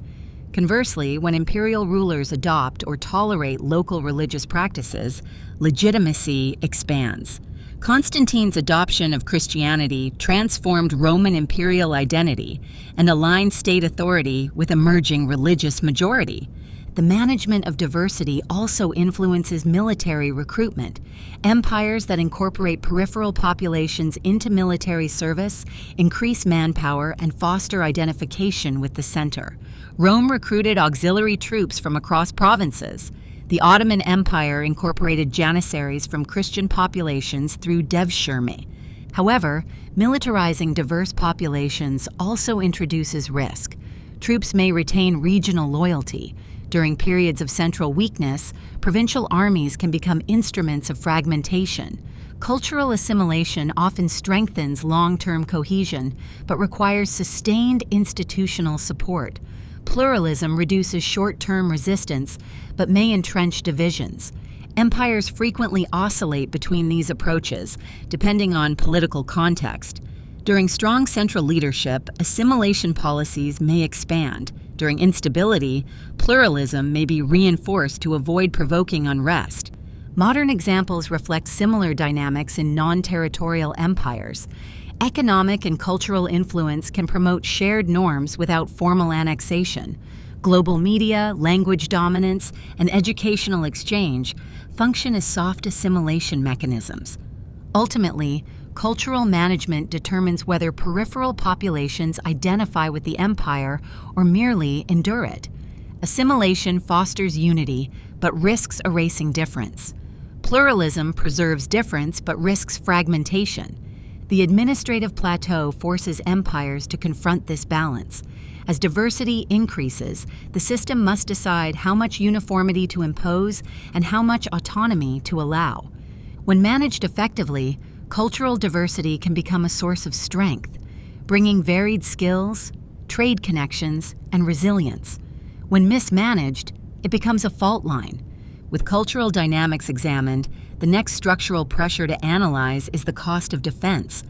Conversely, when imperial rulers adopt or tolerate local religious practices, legitimacy expands. Constantine's adoption of Christianity transformed Roman imperial identity and aligned state authority with emerging religious majority. The management of diversity also influences military recruitment. Empires that incorporate peripheral populations into military service increase manpower and foster identification with the center. Rome recruited auxiliary troops from across provinces. The Ottoman Empire incorporated janissaries from Christian populations through devshirme. However, militarizing diverse populations also introduces risk. Troops may retain regional loyalty. During periods of central weakness, provincial armies can become instruments of fragmentation. Cultural assimilation often strengthens long-term cohesion, but requires sustained institutional support. Pluralism reduces short-term resistance, but may entrench divisions. Empires frequently oscillate between these approaches, depending on political context. During strong central leadership, assimilation policies may expand. During instability, pluralism may be reinforced to avoid provoking unrest. Modern examples reflect similar dynamics in non-territorial empires. Economic and cultural influence can promote shared norms without formal annexation. Global media, language dominance, and educational exchange function as soft assimilation mechanisms. Ultimately, cultural management determines whether peripheral populations identify with the empire or merely endure it. Assimilation fosters unity, but risks erasing difference. Pluralism preserves difference, but risks fragmentation. The administrative plateau forces empires to confront this balance. As diversity increases, the system must decide how much uniformity to impose and how much autonomy to allow. When managed effectively, cultural diversity can become a source of strength, bringing varied skills, trade connections, and resilience. When mismanaged, it becomes a fault line. With cultural dynamics examined, the next structural pressure to analyze is the cost of defense,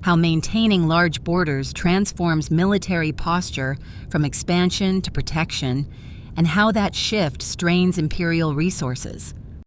how maintaining large borders transforms military posture from expansion to protection, and how that shift strains imperial resources.